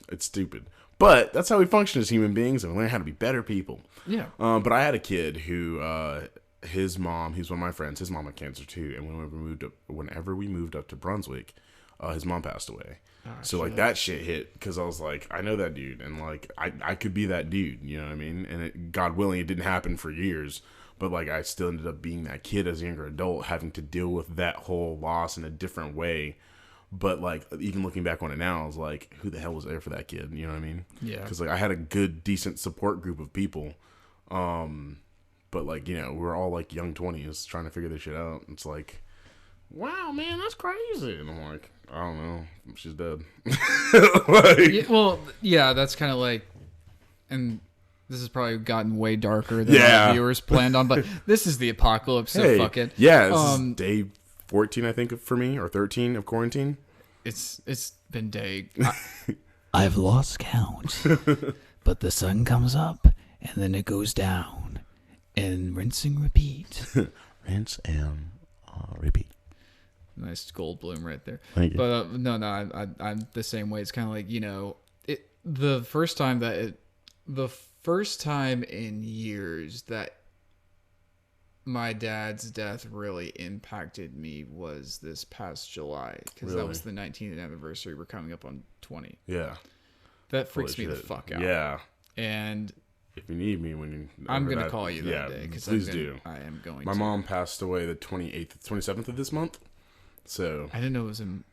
it's stupid. But that's how we function as human beings, and we learn how to be better people. Yeah. But I had a kid who, his mom, he's one of my friends, his mom had cancer too, and whenever we moved up to Brunswick, his mom passed away. Oh, so like that shit hit because I was like, I know that dude, and like I could be that dude, you know what I mean? And God willing, it didn't happen for years, but like I still ended up being that kid as a younger adult, having to deal with that whole loss in a different way. But like even looking back on it now, I was like, who the hell was there for that kid? You know what I mean? Yeah. Because like I had a good, decent support group of people, but like, you know, we're all like young 20s trying to figure this shit out. It's like, wow, man, that's crazy. And I'm like, I don't know. She's dead. That's kind of like, and this has probably gotten way darker than our viewers planned on, but this is the apocalypse, so fuck it. Yeah, this is day 14, I think, for me, or 13 of quarantine. It's been day. I've lost count, but the sun comes up, and then it goes down, and rinse and repeat. Rinse and repeat. Nice gold bloom right there. Thank you. But I'm the same way. It's kind of like, you know, the first time in years that my dad's death really impacted me was this past July, because that was the 19th anniversary. We're coming up on 20. Yeah. That freaks me the fuck out. Yeah. And if you need me when you, I'm gonna call you that day. Please do. I am going. My mom passed away the 27th of this month. So I didn't know it was in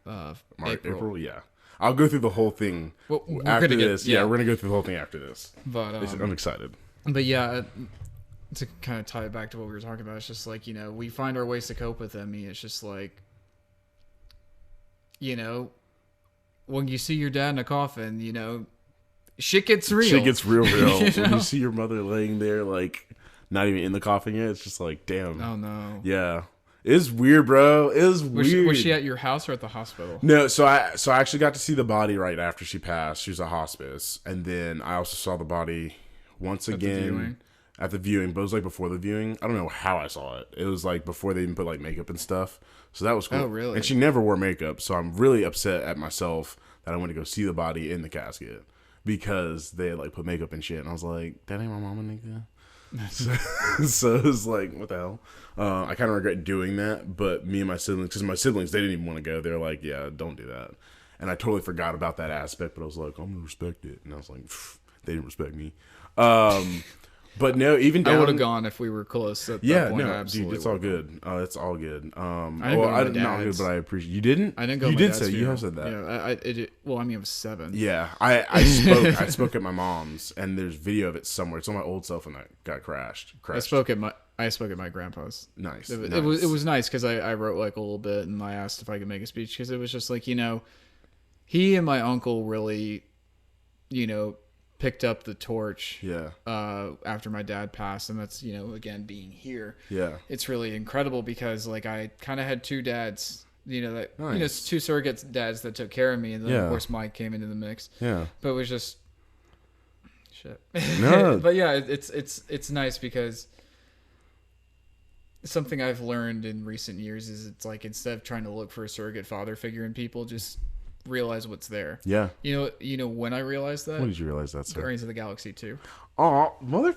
April. Yeah, I'll go through the whole thing after this. We're gonna go through the whole thing after this. But I'm excited. But yeah, to kind of tie it back to what we were talking about, it's just like, you know, we find our ways to cope with them. It's just like, you know, when you see your dad in a coffin, you know, shit gets real. Shit gets real. When you see your mother laying there, like, not even in the coffin yet, it's just like, damn. Oh no. Yeah. It's weird, bro. It's weird. Was she at your house or at the hospital? No, so I actually got to see the body right after she passed. She was at hospice, and then I also saw the body once again at the viewing. But it was like before the viewing. I don't know how I saw it. It was like before they even put like makeup and stuff. So that was cool. Oh, really? And she never wore makeup, so I'm really upset at myself that I went to go see the body in the casket because they had like put makeup and shit, and I was like, that ain't my mama, nigga. So it was like, what the hell? I kind of regret doing that, but me and my siblings, because my siblings, they didn't even want to go. They're like, yeah, don't do that. And I totally forgot about that aspect, but I was like, I'm going to respect it. And I was like, they didn't respect me. But no, even down, I would have gone if we were close at that point. No, dude, it's all good. It's all good. I didn't go not good, but I appreciate you didn't. I didn't go. You did say you have said that. Yeah, I mean, I was 7. Yeah, I spoke at my mom's, and there's video of it somewhere. It's on my old cell phone that got crashed. I spoke at my grandpa's. Nice. It was nice because I wrote like a little bit, and I asked if I could make a speech because it was just like, you know, he and my uncle really picked up the torch. Yeah. After my dad passed, and that's again being here. Yeah. It's really incredible because like I kind of had two dads. Nice. Two surrogate dads that took care of me, and then of course Mike came into the mix. Yeah. But it was just shit. No. But yeah, it's nice because something I've learned in recent years is it's like instead of trying to look for a surrogate father figure in people, just realize what's there. Yeah. You know when I realized that? When did you realize that, sir? Guardians of the Galaxy 2. Oh, God,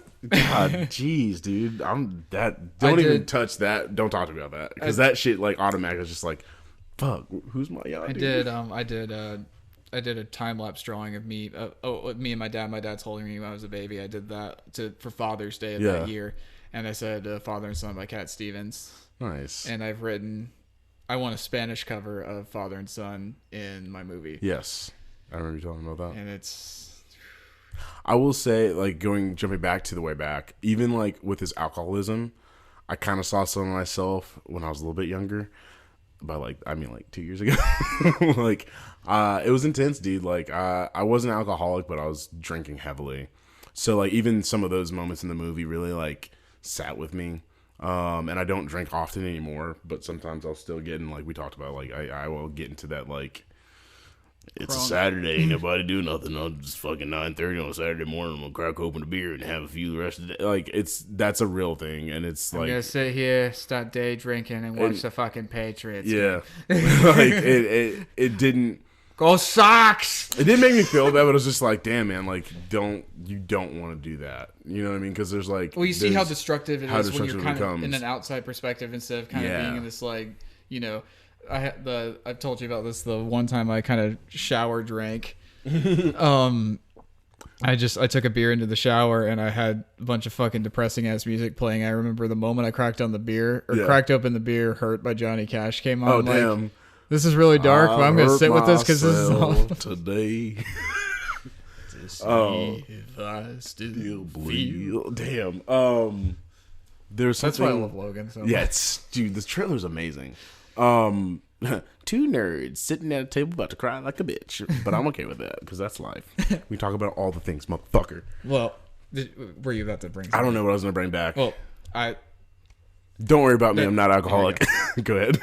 jeez, dude. Don't even touch that. Don't talk to me about that. Because that shit, like, automatically is just like, fuck, who's my yacht? I did a time lapse drawing of me. Me and my dad. My dad's holding me when I was a baby. I did that for Father's Day of that year, and I said "Father and Son" by Cat Stevens. Nice. And I've written, I want a Spanish cover of Father and Son in my movie. Yes, I remember you talking about that. And it's. I will say, like, jumping back to the way back, even like with his alcoholism, I kind of saw some of myself when I was a little bit younger. By like 2 years ago. Like, it was intense, dude. Like, I wasn't an alcoholic, but I was drinking heavily. So like, even some of those moments in the movie really like sat with me. And I don't drink often anymore, but sometimes I'll still get in, like we talked about, like I will get into that, like, it's a Saturday, ain't nobody do nothing. I'll just fucking 9:30 on a Saturday morning. I'm gonna crack open a beer and have a few the rest of the day. Like, that's a real thing, and it's like, I'm gonna sit here, start day drinking, and watch the fucking Patriots. Yeah, like it didn't. Go Sox! It didn't make me feel bad, but it was just like, damn, man, like, you don't want to do that. You know what I mean? Because there's like, well, you see how destructive it is when you're kind becomes. of in an outside perspective instead of kind of being in this, like, I've told you about this the one time I kind of shower drank. I took a beer into the shower and I had a bunch of fucking depressing ass music playing. I remember the moment I cracked open the beer, "Hurt" by Johnny Cash came on. Oh, damn. Like, this is really dark, but I'm gonna sit with this because this is all today. To see if I still feel. Damn. There's something. That's why I love Logan so much. Yeah, dude, this trailer's amazing. Two nerds sitting at a table about to cry like a bitch, but I'm okay with that because that's life. We talk about all the things, motherfucker. Well, were you about to bring something? I don't know what I was gonna bring back. Well, don't worry about me. I'm not alcoholic. Go ahead.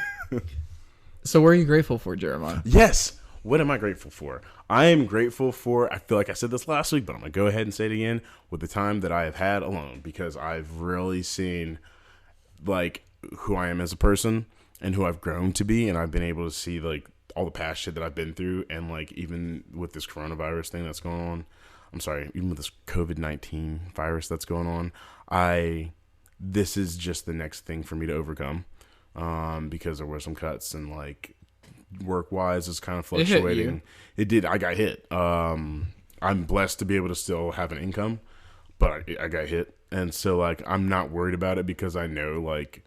So what are you grateful for, Jeremiah? Yes. What am I grateful for? I am grateful for, I feel like I said this last week, but I'm going to go ahead and say it again, with the time that I have had alone, because I've really seen, like, who I am as a person and who I've grown to be, and I've been able to see, like, all the past shit that I've been through, and, like, even with this coronavirus thing that's going on, even with this COVID-19 virus that's going on, this is just the next thing for me to overcome. Because there were some cuts and, like, work-wise is kind of fluctuating. It did. I got hit. I'm blessed to be able to still have an income, but I got hit. And so, like, I'm not worried about it because I know, like,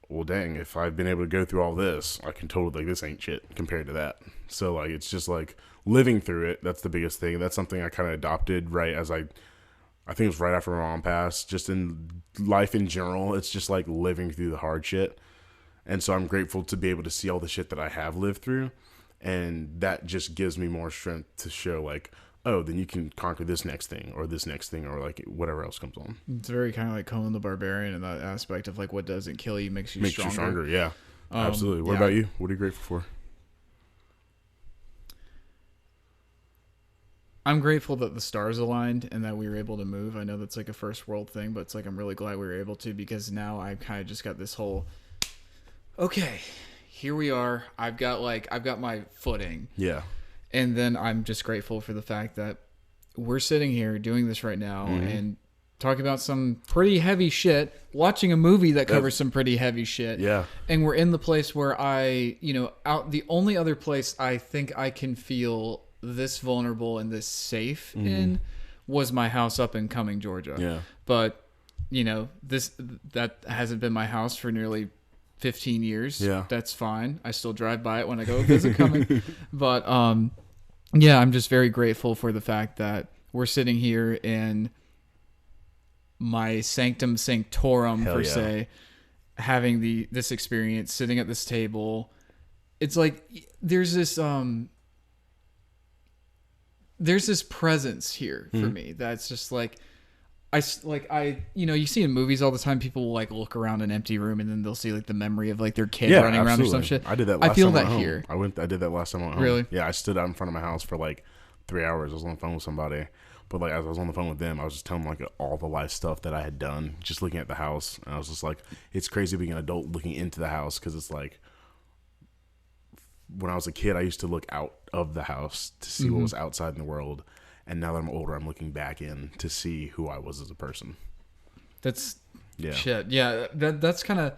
well, dang, if I've been able to go through all this, I can totally, like, this ain't shit compared to that. So, like, it's just, like, living through it. That's the biggest thing. That's something I kind of adopted right as I think it was right after my mom passed. Just in life in general, it's just, like, living through the hard shit. And so I'm grateful to be able to see all the shit that I have lived through. And that just gives me more strength to show, like, oh, then you can conquer this next thing or like whatever else comes on. It's very kind of like Conan the Barbarian in that aspect of, like, what doesn't kill you makes you stronger. Yeah, absolutely. What about you? What are you grateful for? I'm grateful that the stars aligned and that we were able to move. I know that's like a first world thing, but it's like I'm really glad we were able to, because now I've kind of just got this whole, okay, here we are. I've got my footing. Yeah. And then I'm just grateful for the fact that we're sitting here doing this right now and talking about some pretty heavy shit, watching a movie that covers some pretty heavy shit. Yeah. And we're in the place where the only other place I think I can feel this vulnerable and this safe in was my house up in Cumming, Georgia. Yeah. But, that hasn't been my house for nearly 15 years. Yeah. That's fine. I still drive by it when I go visit Cumming. But, yeah, I'm just very grateful for the fact that we're sitting here in my sanctum sanctorum, se, having this experience, sitting at this table. It's like there's this there's this presence here for me that's just like, you see in movies all the time, people will like look around an empty room and then they'll see like the memory of like their kid running around or some shit. I did that last I feel time that I went here. home. I did that last time I went home. Really? Yeah, I stood out in front of my house for like 3 hours. I was on the phone with somebody. But like as I was on the phone with them, I was just telling them like all the life stuff that I had done, just looking at the house. And I was just like, it's crazy being an adult looking into the house, because it's like, when I was a kid, I used to look out of the house to see what was outside in the world. And now that I'm older, I'm looking back in to see who I was as a person. That's shit. Yeah, that's kind of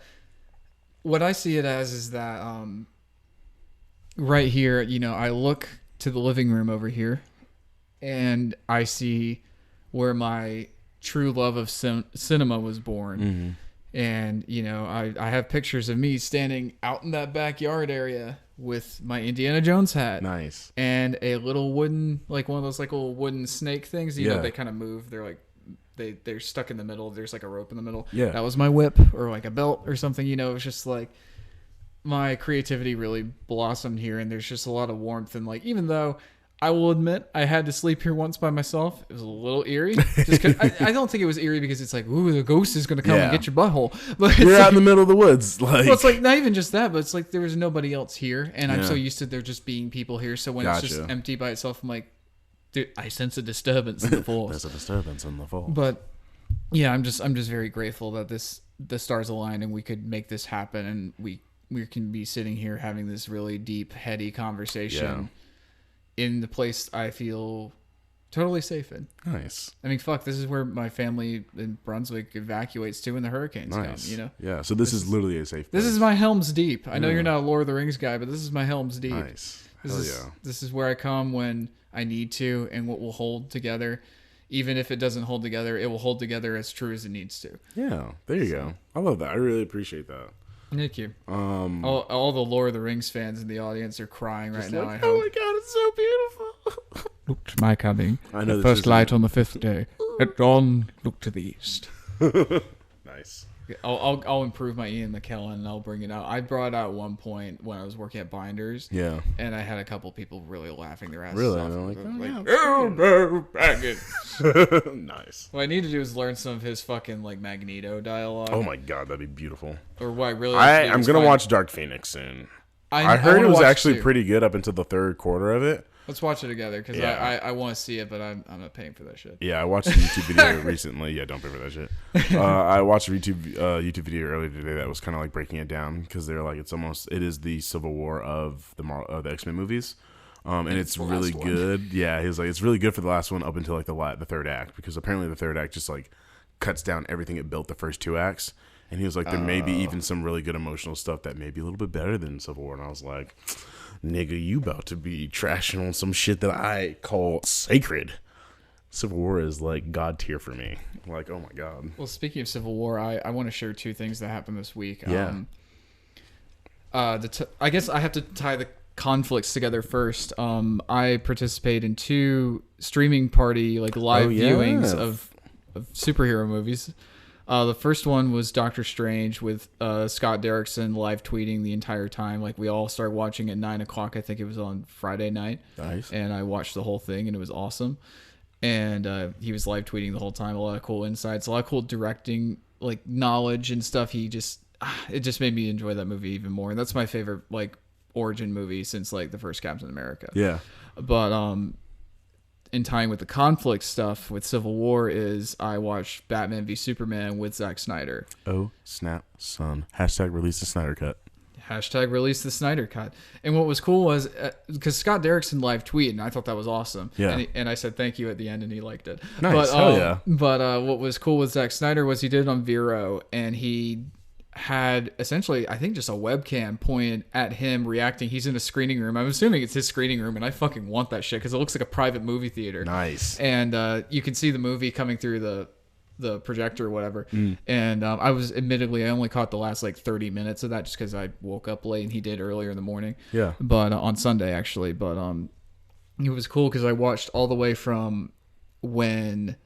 what I see it as, is that right here, I look to the living room over here and I see where my true love of cinema was born. And, I have pictures of me standing out in that backyard area with my Indiana Jones hat. Nice. And a little wooden, like one of those like little wooden snake things. You know, they kind of move. They're like, they're stuck in the middle. There's like a rope in the middle. Yeah. That was my whip, or like a belt or something. It was just like, my creativity really blossomed here. And there's just a lot of warmth. And like, even though I will admit I had to sleep here once by myself, it was a little eerie. Just 'cause I don't think it was eerie because it's like, ooh, the ghost is going to come and get your butthole. But you're out in the middle of the woods. Like, well, it's like not even just that, but it's like there was nobody else here. And I'm so used to there just being people here. So when it's just empty by itself, I'm like, dude, I sense a disturbance in the force. There's a disturbance in the force. But yeah, I'm just very grateful that the stars aligned and we could make this happen, and we can be sitting here having this really deep, heady conversation in the place I feel totally safe in. Nice. I mean, fuck, this is where my family in Brunswick evacuates to when the hurricanes come, Yeah, so this is literally a safe place. This is my Helm's Deep. I know you're not a Lord of the Rings guy, but this is my Helm's Deep. Nice. This is where I come when I need to, and what will hold together. Even if it doesn't hold together, it will hold together as true as it needs to. Yeah, there you go. I love that. I really appreciate that. Thank you. All the Lord of the Rings fans in the audience are crying right now. Like, oh my god, it's so beautiful. Look to my coming. I know the first light on the fifth day. At dawn, look to the east. Nice. I'll improve my Ian McKellen and I'll bring it out. I brought it out at one point when I was working at Binders. Yeah. And I had a couple people really laughing their asses off. Really? Nice. What I need to do is learn some of his fucking like Magneto dialogue. Oh my god, that'd be beautiful. Or what I really I'm going to watch Dark Phoenix soon. I heard it was actually pretty good up until the third quarter of it. Let's watch it together, because I want to see it, but I'm not paying for that shit. Yeah, I watched a YouTube video recently. Yeah, don't pay for that shit. I watched a YouTube video earlier today that was kind of like breaking it down, because they're like, it is the Civil War of the X-Men movies, and it's really good. Yeah, he was like, it's really good for the last one up until like the third act, because apparently the third act just like cuts down everything it built the first two acts. And he was like, there may be even some really good emotional stuff that may be a little bit better than Civil War. And I was like, nigga, you about to be trashing on some shit that I call sacred. Civil War is like God tier for me. Like, oh my God. Well, speaking of Civil War, I want to share two things that happened this week. Yeah. I guess I have to tie the conflicts together first. I participate in two streaming party like live viewings of superhero movies. The first one was Doctor Strange with Scott Derrickson live tweeting the entire time. Like, we all started watching at 9 o'clock. I think it was on Friday night. Nice. And I watched the whole thing, and it was awesome. And he was live tweeting the whole time. A lot of cool insights, a lot of cool directing, like knowledge and stuff. It just made me enjoy that movie even more. And that's my favorite like origin movie since like the first Captain America. Yeah. But in tying with the conflict stuff with Civil War is I watched Batman v Superman with Zack Snyder. Oh, snap, son. Hashtag release the Snyder Cut. Hashtag release the Snyder Cut. And what was cool was, because Scott Derrickson live tweeted, and I thought that was awesome. Yeah. And I said thank you at the end, and he liked it. Nice, hell yeah. But what was cool with Zack Snyder was he did it on Vero, and he had essentially, I think, just a webcam pointed at him reacting. He's in a screening room. I'm assuming it's his screening room, and I fucking want that shit because it looks like a private movie theater. Nice. And you can see the movie coming through the projector or whatever. And I only caught the last like 30 minutes of that just because I woke up late, and he did earlier in the morning. Yeah. But on Sunday actually. But it was cool because I watched all the way from when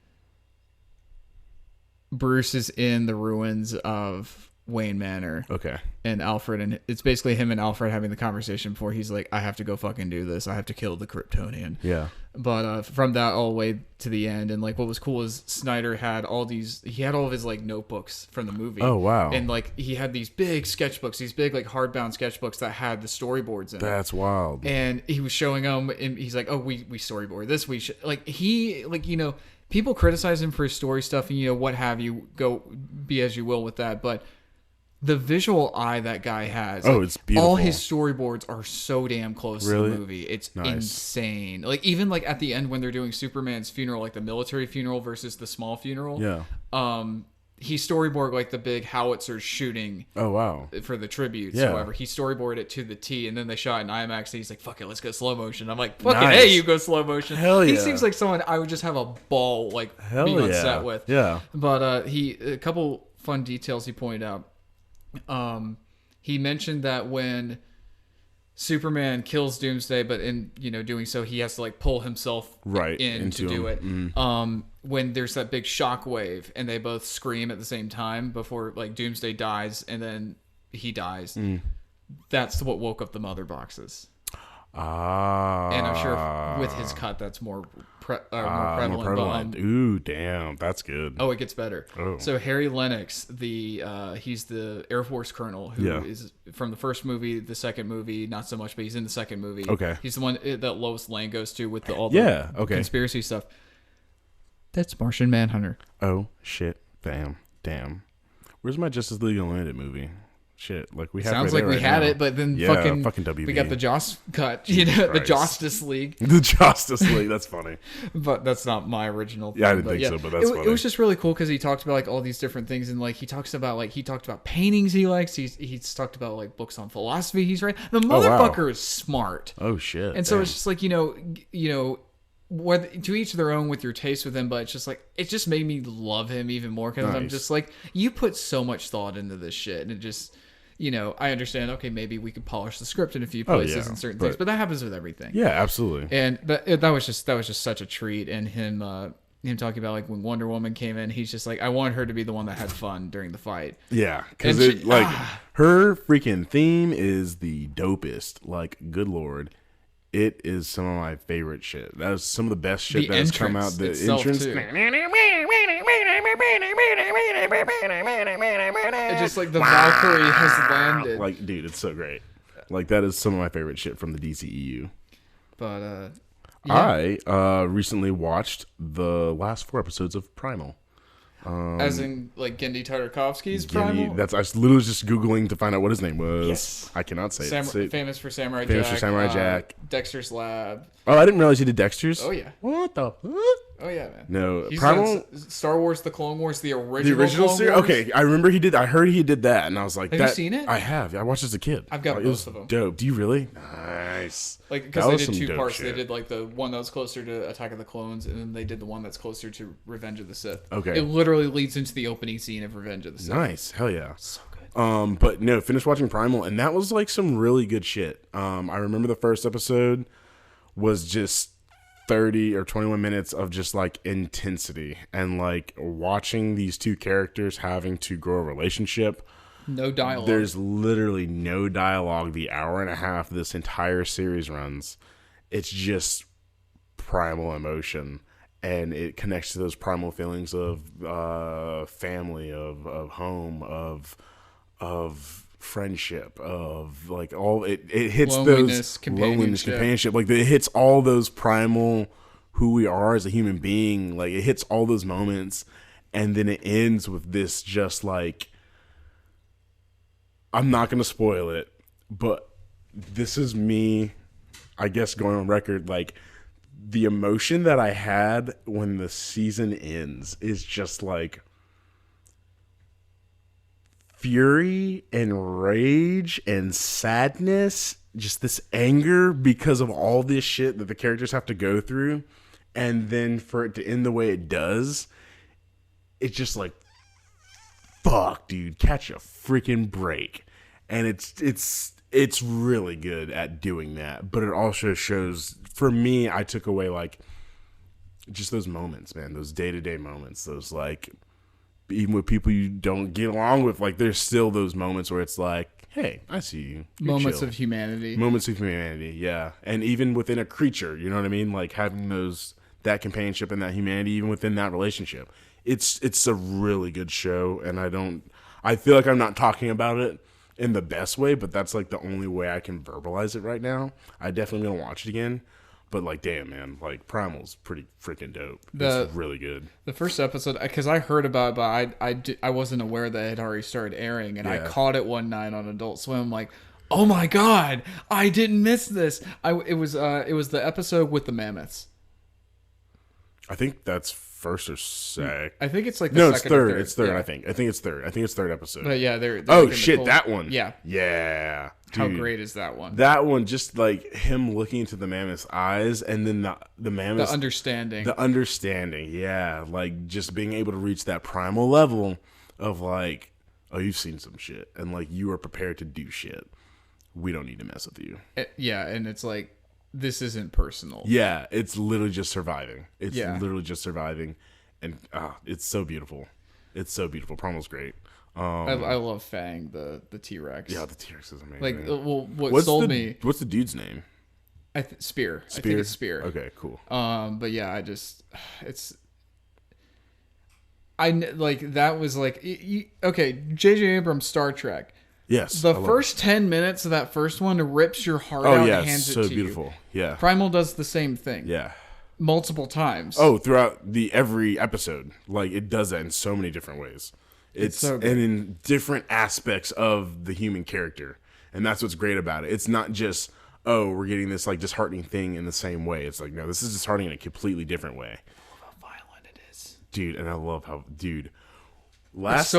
Bruce is in the ruins of Wayne Manor. Okay. And Alfred, and it's basically him and Alfred having the conversation before he's like, I have to go fucking do this. I have to kill the Kryptonian. Yeah. But from that all the way to the end, and like what was cool is Snyder had all of his like notebooks from the movie. Oh wow. And like he had these big sketchbooks, these big like hardbound sketchbooks that had the storyboards in That's wild. And he was showing them, and he's like, oh, we storyboard this. We should people criticize him for his story stuff and what have you. Go be as you will with that, but the visual eye that guy has. Oh, it's beautiful. All his storyboards are so damn close to the movie. It's insane. Like even like at the end when they're doing Superman's funeral, like the military funeral versus the small funeral. Yeah. He storyboarded like the big howitzers shooting. Oh wow. For the tributes. Yeah. However, he storyboarded it to the T, and then they shot in IMAX. And he's like, "Fuck it, let's go slow motion." I'm like, "Fucking hey, you go slow motion." Hell yeah. He seems like someone I would just have a ball like being on set with. Yeah. But a couple fun details he pointed out. He mentioned that when Superman kills Doomsday, but in doing so, he has to like pull himself in to do it. Mm. When there's that big shockwave and they both scream at the same time before like Doomsday dies and then he dies. Mm. That's what woke up the mother boxes. And I'm sure with his cut, that's more prevalent. But, ooh, damn, that's good. Oh, it gets better. Oh. So Harry Lennox, he's the Air Force colonel who is from the first movie, the second movie, not so much, but he's in the second movie. Okay. He's the one that Lois Lane goes to with all the conspiracy stuff. That's Martian Manhunter. Oh, shit. Damn. Where's my Justice League Unlimited movie? Shit, like we have. Sounds like we had it, but then fucking WB. We got the Joss cut, the Justice League. The Justice League. That's funny. But that's not my original thing. Yeah, I didn't think so, but that's funny. It was just really cool because he talked about like all these different things, and like he talked about paintings he likes. He's talked about like books on philosophy he's read. The motherfucker is smart. Oh shit. And so it's just like whether, to each their own with your taste with him, but it's just like it just made me love him even more because I'm just like, you put so much thought into this shit, and it just. I understand. Okay, maybe we could polish the script in a few places and certain things, but that happens with everything. Yeah, absolutely. And that was just such a treat. And him talking about like when Wonder Woman came in, he's just like, I want her to be the one that had fun during the fight. Yeah, because her freaking theme is the dopest. Like, good lord. It is some of my favorite shit. That is some of the best shit that has come out. The entrance. It's just like the Valkyrie has landed. Like, dude, it's so great. Like, that is some of my favorite shit from the DCEU. But, I recently watched the last 4 episodes of Primal. As in, like, Genndy Tartakovsky's Primal? I was literally just Googling to find out what his name was. Yes. I cannot say it. Famous for Samurai Jack. Famous for Samurai Jack. Dexter's Lab. Oh, I didn't realize he did Dexter's? Oh, yeah. What the fuck? Oh, yeah, man. No. He's Primal? Star Wars, The Clone Wars, the original series? Okay, I remember he did. I heard he did that, and I was like, Have you seen it? I have. I watched it as a kid. I've got most of them. Dope. Do you really? Nice. Like, because they did 2 parts. Shit. They did, like, the one that was closer to Attack of the Clones, and then they did the one that's closer to Revenge of the Sith. Okay. It literally leads into the opening scene of Revenge of the Sith. Nice. Hell yeah. So good. But no, finished watching Primal, and that was, like, some really good shit. I remember the first episode was just 30 or 21 minutes of just like intensity and like watching these 2 characters having to grow a relationship. No dialogue. There's literally no dialogue the hour and a half this entire series runs. It's just primal emotion, and it connects to those primal feelings of family, of home, of friendship, of like all it hits loneliness, those companionship, like it hits all those primal who we are as a human being. Like it hits all those moments, and then it ends with this just like, I'm not gonna spoil it, but this is me, I guess, going on record, like the emotion that I had when the season ends is just like fury and rage and sadness, just this anger because of all this shit that the characters have to go through, and then for it to end the way it does, it's just like, fuck, dude, catch a freaking break. And it's really good at doing that, but it also shows, for me, I took away like just those moments, man, those day-to-day moments, those like even with people you don't get along with, like there's still those moments where it's like, hey, I see you. Moments of humanity. Moments of humanity, yeah. And even within a creature, you know what I mean? Like having that companionship and that humanity even within that relationship. It's a really good show, and I feel like I'm not talking about it in the best way, but that's like the only way I can verbalize it right now. I definitely gonna watch it again. But like, damn, man, like Primal's pretty freaking dope. It's really good. The first episode, because I heard about it, but I wasn't aware that it had already started airing, and I caught it one night on Adult Swim. I'm like, oh my god, I didn't miss this. It was the episode with the mammoths. I think that's first or second. I think it's like no, it's third. It's third. Yeah. I think it's third. I think it's third episode. But yeah, they're oh like shit, that one. Yeah. Dude, how great is that one? That one, just like him looking into the mammoth's eyes, and then the mammoth, the understanding, yeah, like just being able to reach that primal level of like, oh, you've seen some shit, and like you are prepared to do shit. We don't need to mess with you. Yeah, and it's like, this isn't personal. Yeah, it's literally just surviving. It's literally just surviving, and it's so beautiful. It's so beautiful. Primal's great. I love Fang, the T-Rex. Yeah, the T-Rex is amazing. Like, what sold me? What's the dude's name? Spear. I think it's Spear. Okay, cool. But yeah, that was like, okay, J.J. Abrams' Star Trek. Yes. The first 10 minutes of that first one rips your heart out and hands it to you. Oh, yeah, so beautiful. Yeah. Primal does the same thing. Yeah. Multiple times. Oh, throughout every episode. Like, it does that in so many different ways. It's so good. And in different aspects of the human character. And that's what's great about it. It's not just, oh, we're getting this, like, disheartening thing in the same way. It's like, no, this is disheartening in a completely different way. I love how violent it is. Dude, and I love how, last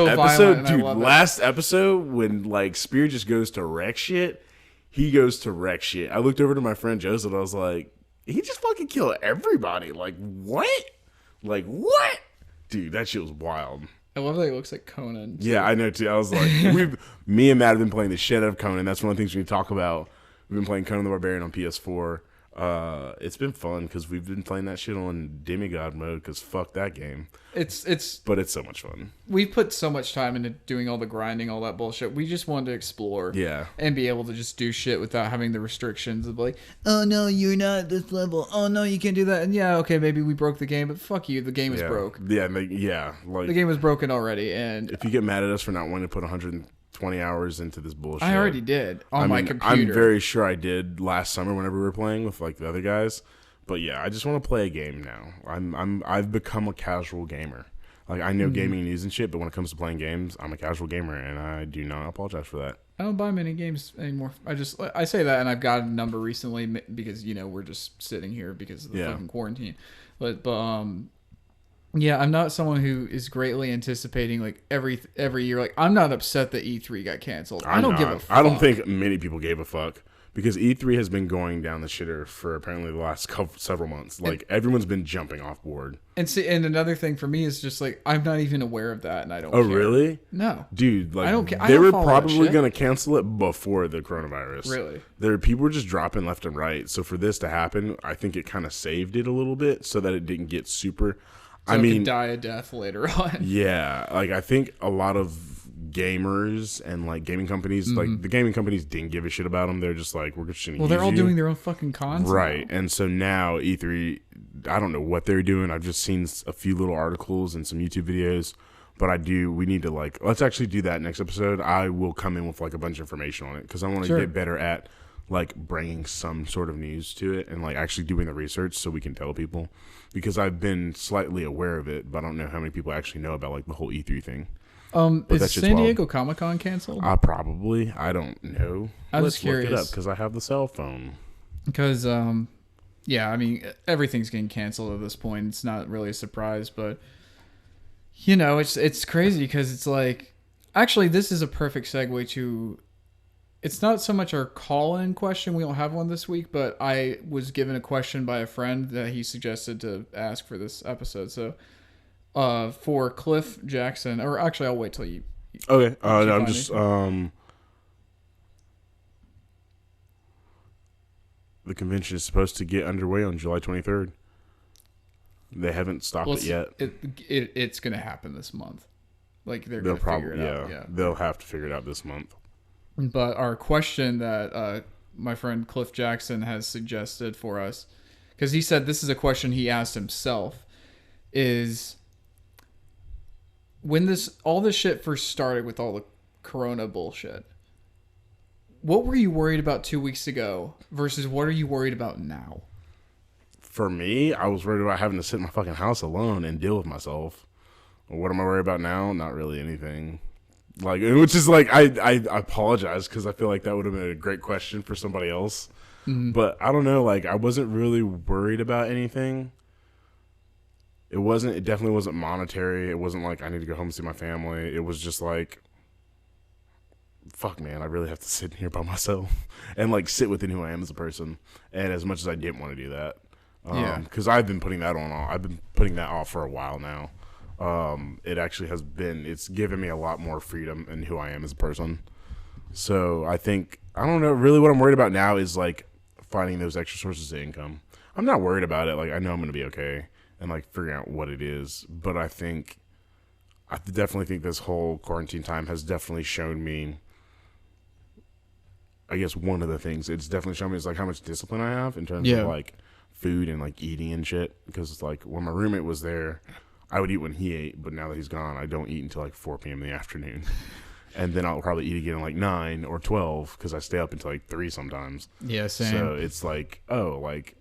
episode when like Spear just goes to wreck shit, he goes to wreck shit. I looked over to my friend Joseph and I was like, he just fucking killed everybody. Like what? Dude, that shit was wild. I love that he looks like Conan too. Yeah, I know too. I was like, me and Matt have been playing the shit out of Conan. That's one of the things we talk about. We've been playing Conan the Barbarian on PS4. It's been fun because we've been playing that shit on demigod mode because fuck that game. But it's so much fun. We put so much time into doing all the grinding, all that bullshit. We just wanted to explore, and be able to just do shit without having the restrictions of like, oh no, you're not at this level. Oh no, you can't do that. And yeah, okay, maybe we broke the game, but fuck you, the game is broke. Yeah, like the game was broken already. And if you get mad at us for not wanting to put 120 hours into this bullshit. I already did on my computer. I'm very sure I did last summer whenever we were playing with like the other guys. But yeah, I just want to play a game now. I've become a casual gamer. Like I know gaming news and shit, but when it comes to playing games, I'm a casual gamer, and I do not apologize for that. I don't buy many games anymore. I say that, and I've got a number recently because we're just sitting here because of the fucking quarantine. But yeah, I'm not someone who is greatly anticipating like every year. Like I'm not upset that E3 got canceled. I don't give a fuck. I don't think many people gave a fuck because E3 has been going down the shitter for apparently the last several months. Like everyone's been jumping off board. And another thing for me is just like I'm not even aware of that, and I don't. Oh care. Really? No, dude. Like I don't care. They were probably gonna cancel it before the coronavirus. Really? People were just dropping left and right. So for this to happen, I think it kind of saved it a little bit so that it didn't get super. So it could die a death later on. Yeah, like I think a lot of gamers and like gaming companies, like the gaming companies didn't give a shit about them. They're just like, we're just gonna. Well, they're all doing their own fucking cons, right? now. And so now E3, I don't know what they're doing. I've just seen a few little articles and some YouTube videos, but we need to like, let's actually do that next episode. I will come in with like a bunch of information on it because I want to get better at like bringing some sort of news to it and like actually doing the research so we can tell people. Because I've been slightly aware of it, but I don't know how many people actually know about like the whole E3 thing. Is San Diego Comic-Con canceled? Probably. I don't know. Let's curious. Look it up because I have the cell phone. Because yeah, I mean everything's getting canceled at this point. It's not really a surprise, but it's crazy because it's like actually this is a perfect segue to. It's not so much our call-in question. We don't have one this week, but I was given a question by a friend that he suggested to ask for this episode. So, for Cliff Jackson, or actually, I'll wait till you. Okay. No, I'm just the convention is supposed to get underway on July 23rd. They haven't stopped it yet. It's going to happen this month. Like they're going to figure it out. Yeah, they'll have to figure it out this month. But our question that my friend Cliff Jackson has suggested for us, because he said this is a question he asked himself, is when all this shit first started with all the corona bullshit, what were you worried about 2 weeks ago versus what are you worried about now? For me, I was worried about having to sit in my fucking house alone and deal with myself. What am I worried about now? Not really anything. Like, which is like, I apologize because I feel like that would have been a great question for somebody else. Mm-hmm. But I don't know, like, I wasn't really worried about anything. It definitely wasn't monetary. It wasn't like I need to go home and see my family. It was just like, fuck, man, I really have to sit here by myself and like sit within who I am as a person. And as much as I didn't want to do that, because I've been putting that on. I've been putting that off for a while now. It actually it's given me a lot more freedom in who I am as a person. So I think, I don't know, really what I'm worried about now is like finding those extra sources of income. I'm not worried about it. Like, I know I'm going to be okay and like figuring out what it is. But I definitely think this whole quarantine time has definitely shown me, I guess one of the things it's definitely shown me is like how much discipline I have in terms of like food and like eating and shit. Because it's like when my roommate was there, I would eat when he ate, but now that he's gone, I don't eat until like 4 p.m. in the afternoon. And then I'll probably eat again at like 9 or 12 because I stay up until like 3 sometimes. Yeah, same. So it's like, like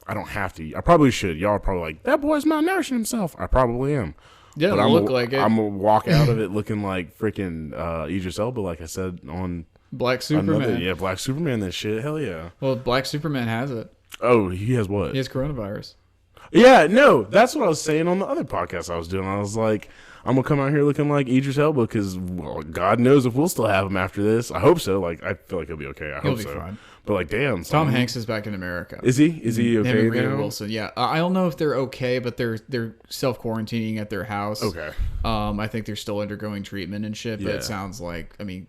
I don't have to eat. I probably should. Y'all are probably like, that boy's malnourishing himself. I probably am. Yeah, but I'm going to walk out of it looking like freaking Idris Elba, like I said on Black Superman. Black Superman, that shit. Hell yeah. Well, Black Superman has it. Oh, he has what? He has coronavirus. Yeah, no, that's what I was saying on the other podcast I was doing. I was like, I'm going to come out here looking like Idris Elba because, well, God knows if we'll still have him after this. I hope so. Like, I feel like he'll be okay. He'll be fine. But, like, damn. Tom Hanks is back in America. Is he? Is he okay? Him and Rita Wilson, yeah. I don't know if they're okay, but they're self-quarantining at their house. Okay. I think they're still undergoing treatment and shit, but it sounds like, I mean,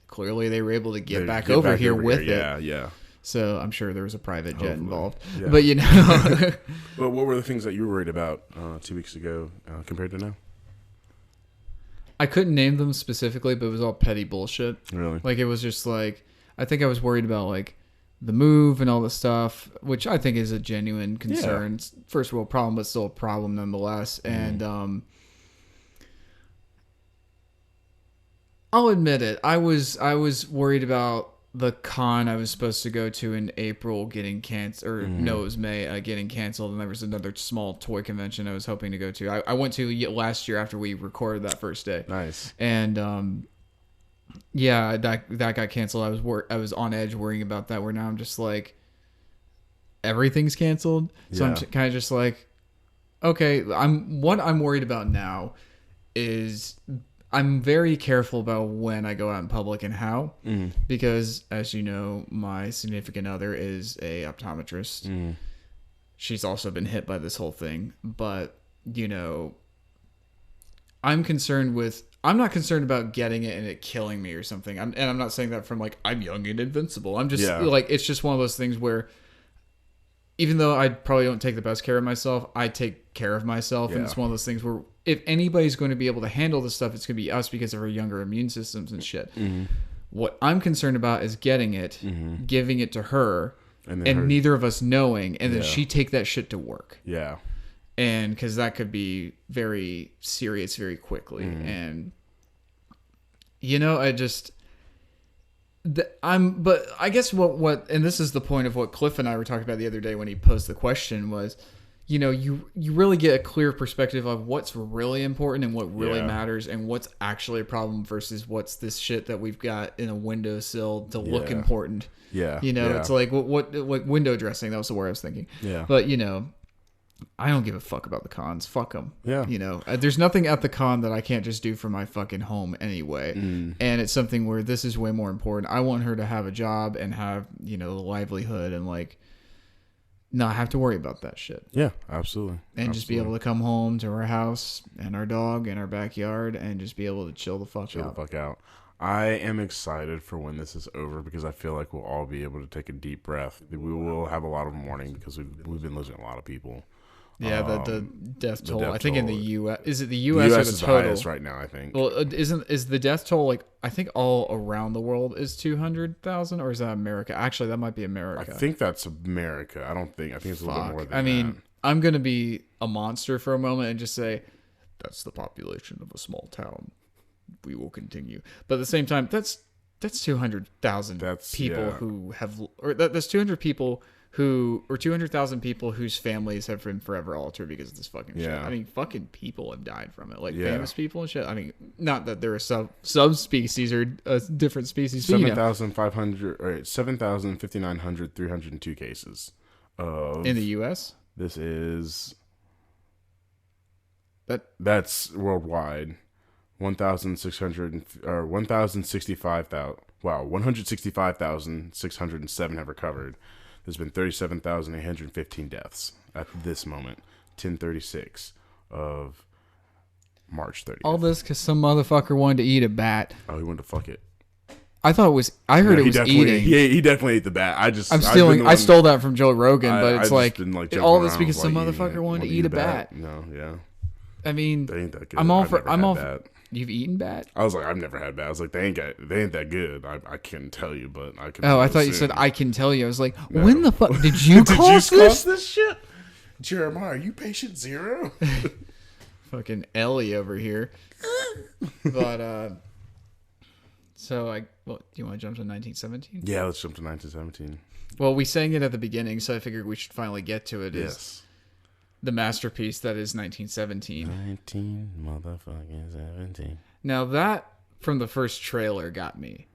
clearly they were able to get back over here with it. Yeah, yeah. So I'm sure there was a private jet involved. Yeah. But, you know. But what were the things that you were worried about 2 weeks ago compared to now? I couldn't name them specifically, but it was all petty bullshit. Really? Like, it was just like, I think I was worried about, like, the move and all the stuff, which I think is a genuine concern. Yeah. First world problem, but still a problem nonetheless. And I'll admit it. I was worried about the con I was supposed to go to in April getting canceled, or no, it was May, getting canceled, and there was another small toy convention I was hoping to go to. I went to last year after we recorded that first day. Nice. And yeah, that got canceled. I was on edge worrying about that, where now I'm just like, everything's canceled. So I'm kind of just like, okay, what I'm worried about now is I'm very careful about when I go out in public and how, because as you know, my significant other is a optometrist. She's also been hit by this whole thing, but you know, I'm not concerned about getting it and it killing me or something. I'm not saying that from like, I'm young and invincible. I'm just like, it's just one of those things where even though I probably don't take the best care of myself, I take care of myself. And it's one of those things where if anybody's going to be able to handle this stuff, it's going to be us because of our younger immune systems and shit. What I'm concerned about is getting it, giving it to her, and neither of us knowing, and then she take that shit to work. Yeah. And because that could be very serious very quickly. And, you know, but I guess what, and this is the point of what Cliff and I were talking about the other day when he posed the question was, you know, you really get a clear perspective of what's really important and what really matters and what's actually a problem versus what's this shit that we've got in a windowsill to look important. Yeah. You know, it's like what window dressing, that was the word I was thinking. Yeah. But, you know, I don't give a fuck about the cons. Fuck them. Yeah. You know, there's nothing at the con that I can't just do for my fucking home anyway. And it's something where this is way more important. I want her to have a job and have, you know, a livelihood and like not have to worry about that shit. Yeah, absolutely. And just be able to come home to our house and our dog and our backyard and just be able to chill the fuck out. I am excited for when this is over because I feel like we'll all be able to take a deep breath. We will have a lot of mourning because we've been losing a lot of people. Yeah, the death toll. I think toll. in the U.S. Is it the U.S. or the is total? the highest right now, I think. Well, is the death toll like I think all around the world is 200,000, or is that America? Actually, that might be America. I think that's America. I think it's a little bit more than that. I mean, I'm gonna be a monster for a moment and just say that's the population of a small town. We will continue, but at the same time, that's 200,000 people who have, or that's 200 people. 200,000 people whose families have been forever altered because of this fucking shit. I mean, fucking people have died from it, like famous people and shit. I mean, not that there are subspecies or different species. 7,500 or 7,500, 302 cases in the U.S. This is that's worldwide. 1,600 or 1,065,000. Wow, 165,607 have recovered. There's been 37,815 deaths at this moment, 10:36 of March 30th. All this because some motherfucker wanted to eat a bat. Oh, he wanted to fuck it. I thought it was. I heard it was eating. Yeah, he definitely ate the bat. I stole that from Joe Rogan, but it's all this because some like motherfucker wanted to eat a bat. No, yeah. I mean, they ain't that good. I'm all for. You've eaten bat? I was like, I've never had bat. I was like, they ain't that good. I can't tell you, but I can. Oh, I thought you said I can tell you. I was like, no. When the fuck did you cause this shit? Jeremiah, are you patient zero? Fucking Ellie over here. But so do you want to jump to 1917? Yeah, let's jump to 1917. Well, we sang it at the beginning, so I figured we should finally get to it. Yes. The masterpiece that is 1917. 19 motherfucking 17. Now that from the first trailer got me.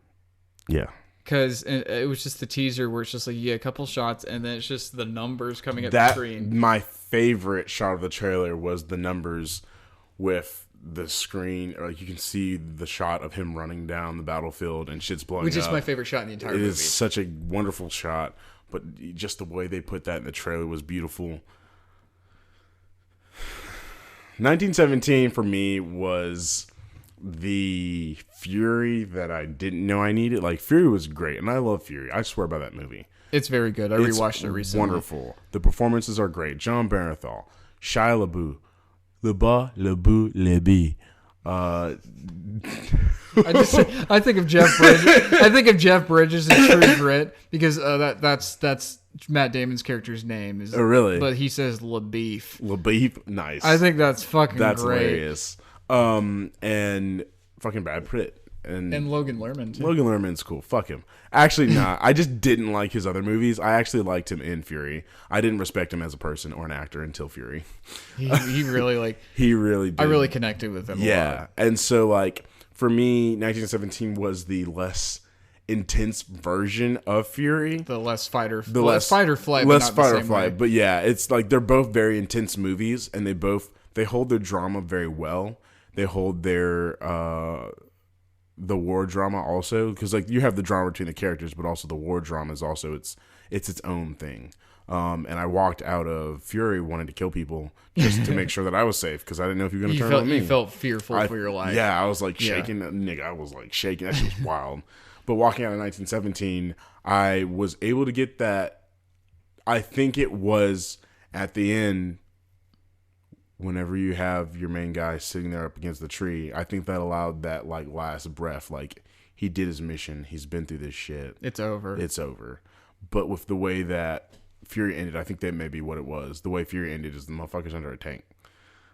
Yeah. Because it was just the teaser where it's just like, a couple shots and then it's just the numbers coming up the screen. My favorite shot of the trailer was the numbers with the screen, or like you can see the shot of him running down the battlefield and shit's blowing up. Which is my favorite shot in the entire movie. It is such a wonderful shot, but just the way they put that in the trailer was beautiful. 1917 for me was the Fury that I didn't know I needed. Like, Fury was great, and I love Fury. I swear by that movie. It's very good. I rewatched it recently. Wonderful. The performances are great. John Barenthal, Shia LaBeouf, LeBee. I think of Jeff Bridges. I think of Jeff Bridges in True Grit because that's Matt Damon's character's name. Oh, really? But he says LaBeef. LaBeef, nice. I think that's fucking that's great. Hilarious. And fucking Brad Pitt. And Logan Lerman, too. Logan Lerman's cool. Fuck him. Actually, nah. I just didn't like his other movies. I actually liked him in Fury. I didn't respect him as a person or an actor until Fury. He really he really did. I really connected with him a lot. And so, like, for me, 1917 was the less intense version of Fury. The less fight or flight. Less fight or flight, but yeah, it's like they're both very intense movies, and they hold their drama very well. They hold their the war drama also, because like you have the drama between the characters, but also the war drama is also it's its own thing. And I walked out of Fury wanting to kill people just to make sure that I was safe, because I didn't know if you were going to turn on me. You felt fearful for your life. Yeah, I was like shaking. Nigga, I was like shaking. That shit was wild. But walking out of 1917, I was able to get that. I think it was at the end, whenever you have your main guy sitting there up against the tree, I think that allowed that like last breath. Like, he did his mission. He's been through this shit. It's over. But with the way that Fury ended, I think that may be what it was. The way Fury ended is the motherfucker's under a tank.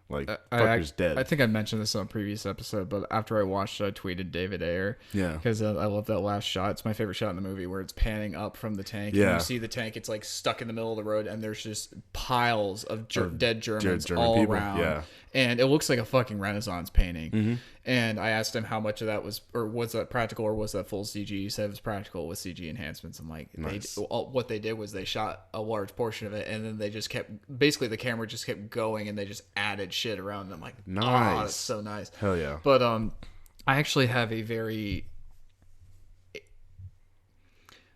Like, fucker's dead. I think I mentioned this on a previous episode, but after I watched it, I tweeted David Ayer. Yeah. Because I love that last shot. It's my favorite shot in the movie, where it's panning up from the tank. Yeah. And you see the tank, it's like stuck in the middle of the road, and there's just piles of dead Germans all people. around. Yeah. And it looks like a fucking Renaissance painting. Mm-hmm. And I asked him how much of that was that practical or was that full CG? He said it was practical with CG enhancements. I'm like, nice. What they did was they shot a large portion of it, and then they just basically the camera just kept going, and they just added shit around. And I'm like, nice. Oh, that's so nice. Hell yeah. But I actually have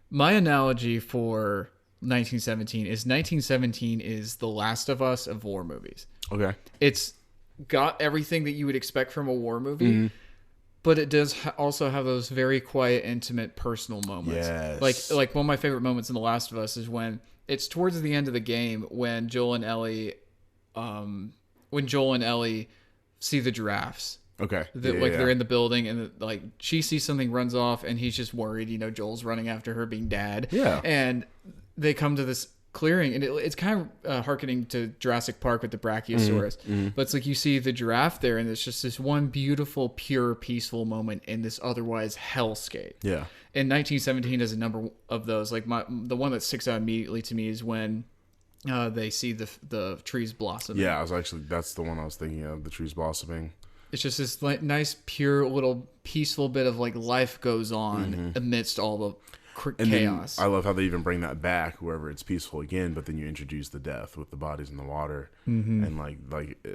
my analogy for 1917 is The Last of Us of war movies. Okay. It's got everything that you would expect from a war movie, but it does also have those very quiet, intimate, personal moments. Yes. Like one of my favorite moments in The Last of Us is when it's towards the end of the game when Joel and Ellie when Joel and Ellie see the giraffes. Okay. They're in the building and like she sees something, runs off, and he's just worried. Joel's running after her, being dad. Yeah. And they come to this clearing, and it's kind of hearkening to Jurassic Park with the Brachiosaurus. But it's like you see the giraffe there, and it's just this one beautiful, pure, peaceful moment in this otherwise hellscape. Yeah. And 1917 has a number of those. Like the one that sticks out immediately to me is when they see the trees blossoming. Yeah, that's the one I was thinking of, the trees blossoming. It's just this like nice, pure, little peaceful bit of like life goes on amidst all the chaos. I love how they even bring that back wherever it's peaceful again, but then you introduce the death with the bodies in the water, and like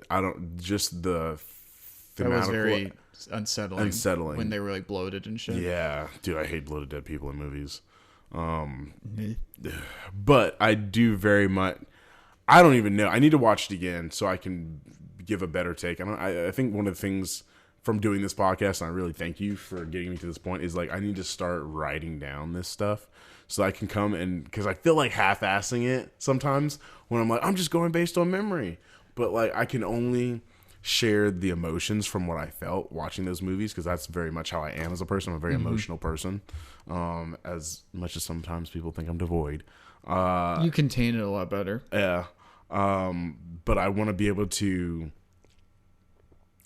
I don't just the that was very unsettling when they were like bloated and shit. Yeah, dude, I hate bloated dead people in movies. But I do very much. I don't even know. I need to watch it again so I can give a better take. I think one of the things from doing this podcast, and I really thank you for getting me to this point, is like I need to start writing down this stuff so I can come and, because I feel like half-assing it sometimes when I'm like, I'm just going based on memory. But like I can only share the emotions from what I felt watching those movies, because that's very much how I am as a person. I'm a very emotional person, as much as sometimes people think I'm devoid. You contain it a lot better. Yeah. But I want to be able to.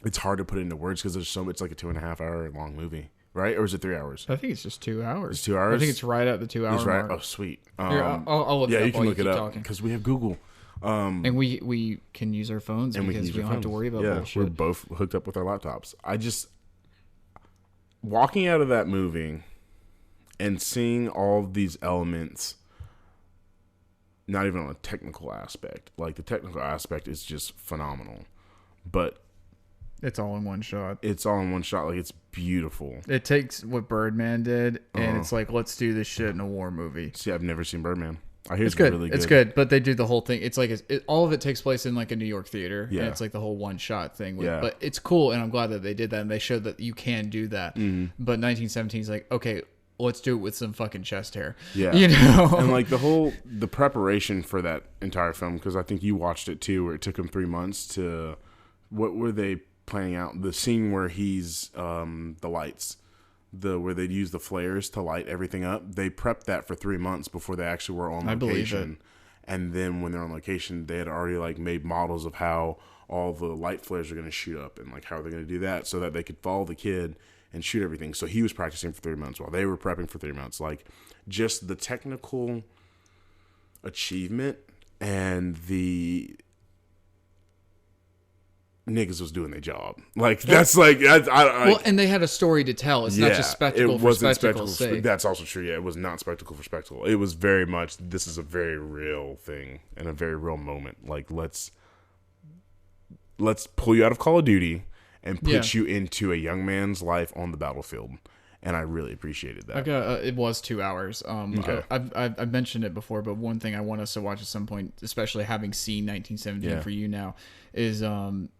It's hard to put it into words because it's like a 2.5 hour long movie, right? Or is it 3 hours? I think it's just 2 hours. It's 2 hours. I think it's right at the 2 hour mark. Oh, sweet. Here, I'll look it up. Yeah, you can look it up talking. because we have Google. And we can use our phones because we don't have to worry about bullshit. We're both hooked up with our laptops. Walking out of that movie and seeing all these elements. Not even on a technical aspect. Like the technical aspect is just phenomenal, but it's all in one shot. Like it's beautiful. It takes what Birdman did, and it's like, let's do this shit in a war movie. See, I've never seen Birdman. I hear it's good. Really good. It's good, but they do the whole thing. It's like all of it takes place in like a New York theater, and it's like the whole one shot thing. But it's cool, and I'm glad that they did that, and they showed that you can do that. But 1917 is like, okay, let's do it with some fucking chest hair. Yeah. And like the preparation for that entire film, because I think you watched it too, where it took him 3 months to, what were they planning out? The scene where he's, the lights, where they'd use the flares to light everything up. They prepped that for 3 months before they actually were on location. I believe it. And then when they're on location, they had already like made models of how all the light flares are going to shoot up and like how they're going to do that so that they could follow the kid and shoot everything. So he was practicing for 3 months while they were prepping for 3 months. Like just the technical achievement and the niggas was doing their job. Like that's like well, and they had a story to tell. It's not just spectacle for spectacle's sake. That's also true. Yeah, it was not spectacle for spectacle. It was very much, this is a very real thing and a very real moment. Like let's pull you out of Call of Duty and put you into a young man's life on the battlefield. And I really appreciated that. It was 2 hours. Okay. I've mentioned it before, but one thing I want us to watch at some point, especially having seen 1917 for you now, is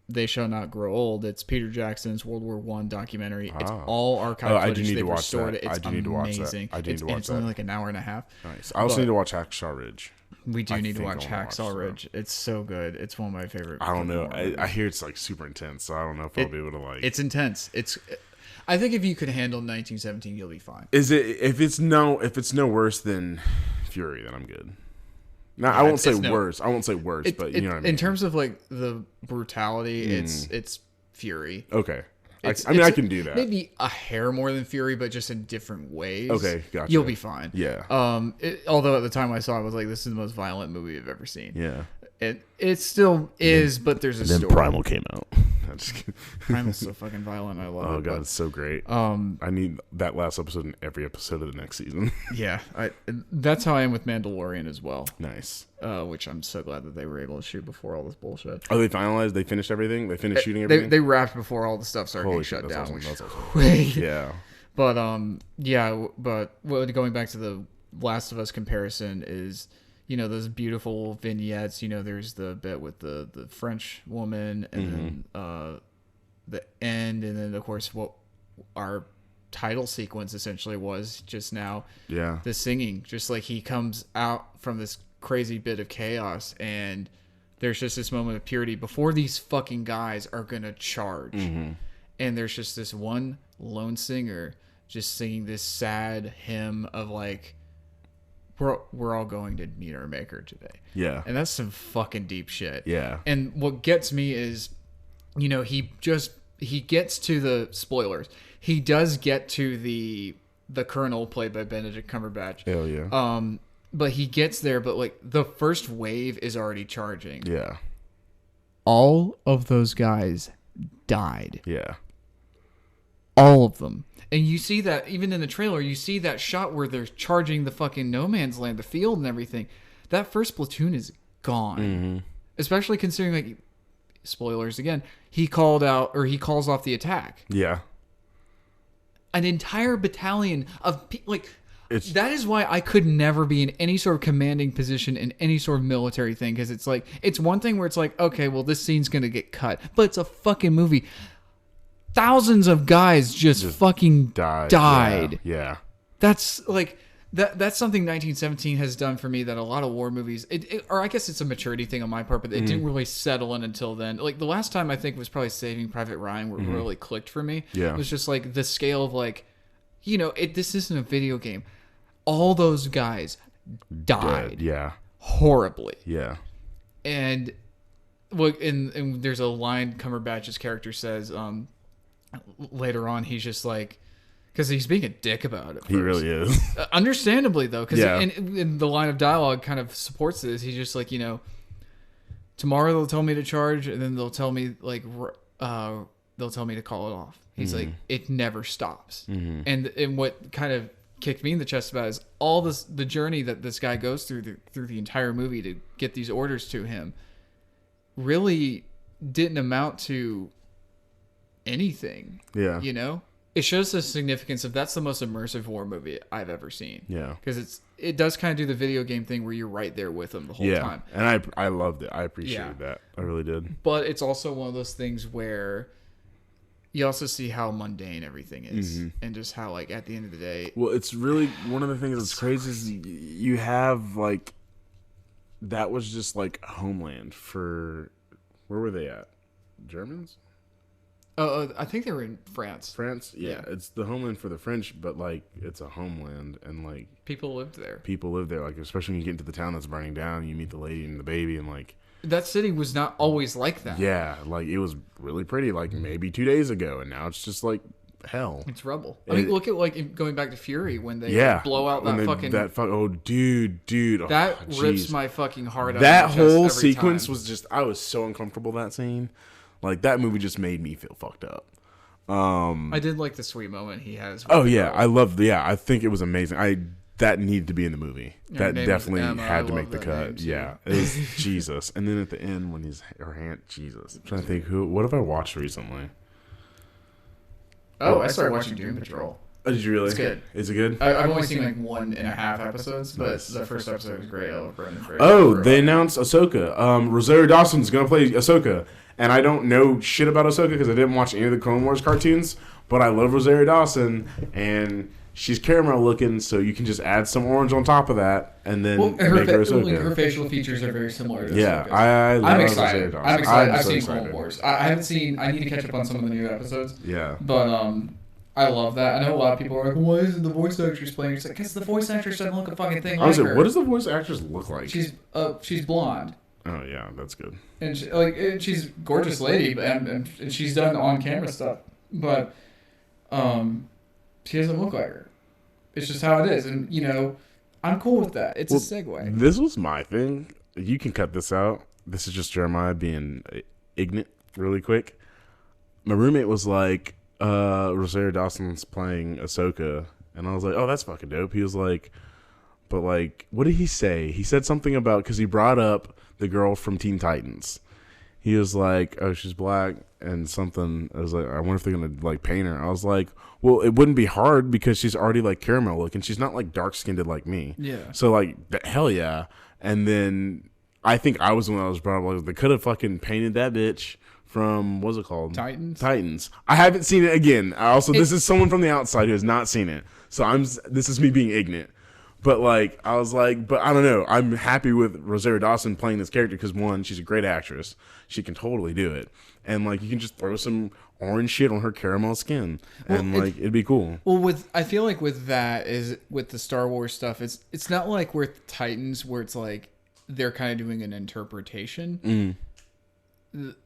They Shall Not Grow Old. It's Peter Jackson's World War I documentary. It's all archived footage. They've restored it. It's amazing. I do need to watch that. It's only like an hour and a half. Nice. I also need to watch Hacksaw Ridge. We do need to watch Hacksaw Ridge. It's so good. It's one of my favorite. I don't know. I hear it's like super intense, so I don't know if I'll be able to like. It's intense. I think if you could handle 1917, you'll be fine. Is it if it's no worse than Fury, then I'm good. Now I won't say worse. I won't say worse, but you know what I mean. In terms of like the brutality, it's Fury. Okay. I can do that. Maybe a hair more than Fury, but just in different ways. Okay, gotcha. You'll be fine. Yeah. Although at the time I saw it, I was like, this is the most violent movie I've ever seen. Yeah. It still is, but there's a story. Then Primal came out. I'm just kidding. Primal's so fucking violent. I love it. Oh god, it's so great. I need that last episode in every episode of the next season. Yeah, that's how I am with Mandalorian as well. Nice. Which I'm so glad that they were able to shoot before all this bullshit. Oh, they finalized? They finished everything? They finished shooting everything? They wrapped before all the stuff started getting shut down. Awesome. That's awesome. Great. Yeah. But going back to the Last of Us comparison is, you know, those beautiful vignettes. You know, there's the bit with the French woman, and then the end, and then of course what our title sequence essentially was just now. Yeah. The singing, just like he comes out from this crazy bit of chaos and there's just this moment of purity before these fucking guys are gonna charge. Mm-hmm. And there's just this one lone singer just singing this sad hymn of like, we're all going to meet our maker today. Yeah. And that's some fucking deep shit. Yeah. And what gets me is, you know, he gets to the spoilers. He does get to the Colonel played by Benedict Cumberbatch. Hell yeah. But he gets there, but like the first wave is already charging. Yeah. All of those guys died. Yeah. All of them. And you see that even in the trailer, you see that shot where they're charging the fucking no man's land, the field and everything. That first platoon is gone. Mm-hmm. Especially considering, like, spoilers again, he calls off the attack. Yeah. An entire battalion of people, like, that is why I could never be in any sort of commanding position in any sort of military thing. Because it's like, it's one thing where it's like, okay, well, this scene's going to get cut. But it's a fucking movie. Thousands of guys just fucking died. Yeah. That's like that's something 1917 has done for me that a lot of war movies, or I guess it's a maturity thing on my part, but it didn't really settle in until then. Like the last time I think was probably Saving Private Ryan, where it really clicked for me. Yeah. It was just like the scale of like, you know, this isn't a video game. All those guys died. Dead. Yeah. Horribly. Yeah. And look, and there's a line Cumberbatch's character says, later on, he's just like, because he's being a dick about it first. He really is. Understandably, though, because in the line of dialogue kind of supports this. He's just like, you know, tomorrow they'll tell me to charge, and then they'll tell me like they'll tell me to call it off. He's like, it never stops. Mm-hmm. And what kind of kicked me in the chest about is all the journey that this guy goes through the entire movie to get these orders to him really didn't amount to anything. Yeah. You know? It shows the significance of that's the most immersive war movie I've ever seen. Yeah. Because it does kind of do the video game thing where you're right there with them the whole time. And I loved it. I appreciated that. I really did. But it's also one of those things where you also see how mundane everything is. And just how, like, at the end of the day... Well, it's really... One of the things that's crazy is you have, like... That was just, like, homeland for... Where were they at? Germans? I think they were in France. France? Yeah. It's the homeland for the French, but, like, it's a homeland, and, like... People lived there. People live there. Like, especially when you get into the town that's burning down, you meet the lady and the baby, and, like... That city was not always like that. Yeah. Like, it was really pretty, like, maybe 2 days ago, and now it's just, like, hell. It's rubble. I mean, look at, like, going back to Fury, when they blow out that fucking... Oh, dude. That rips my fucking heart out. That whole sequence was just... I was so uncomfortable, that scene. Like, that movie just made me feel fucked up. I did like the sweet moment he has. Oh, yeah. I loved... Yeah, I think it was amazing. That needed to be in the movie. That definitely had to make the cut. Yeah. It was Jesus. And then at the end, when her hand... Jesus. I'm trying to think, what have I watched recently? I started watching Doom Patrol. Oh, did you really? It's good. Is it good? I've only seen like 1.5 episodes, but the first episode was great. They announced Ahsoka. Rosario Dawson's going to play Ahsoka. And I don't know shit about Ahsoka because I didn't watch any of the Clone Wars cartoons, but I love Rosario Dawson, and she's caramel looking, so you can just add some orange on top of that, and then make her Ahsoka. Her facial features are very similar to Ahsoka. I'm excited. I've seen Clone Wars. I haven't seen... I need to catch up on some of the new episodes. Yeah. But, I love that. I know a lot of people are like, why isn't the voice actress playing? It's like, because the voice actress doesn't look a fucking thing like her. What does the voice actress look like? She's blonde. Oh, yeah, that's good. And she's a gorgeous lady, and she's done on-camera stuff. But she doesn't look like her. It's just how it is. And, you know, I'm cool with that. It's a segue. This was my thing. You can cut this out. This is just Jeremiah being ignorant really quick. My roommate was like, Rosario Dawson's playing Ahsoka. And I was like, oh, that's fucking dope. He was like, but like, what did he say? He said something about, because he brought up the girl from Teen Titans. He was like, oh, she's black and something. I was like, I wonder if they're going to like paint her. I was like, well, it wouldn't be hard because she's already like caramel looking. She's not like dark skinned like me. Yeah. So like, hell yeah. And then I think I was the one that was brought up. Like, they could have fucking painted that bitch from, what's it called? Titans. I haven't seen it again. This is someone from the outside who has not seen it. So this is me being ignorant. But like, I was like, but I don't know. I'm happy with Rosario Dawson playing this character because one, she's a great actress. She can totally do it, and like you can just throw some orange shit on her caramel skin, and like it'd be cool. Well, I feel like with that is with the Star Wars stuff. It's not like with Titans where it's like they're kind of doing an interpretation.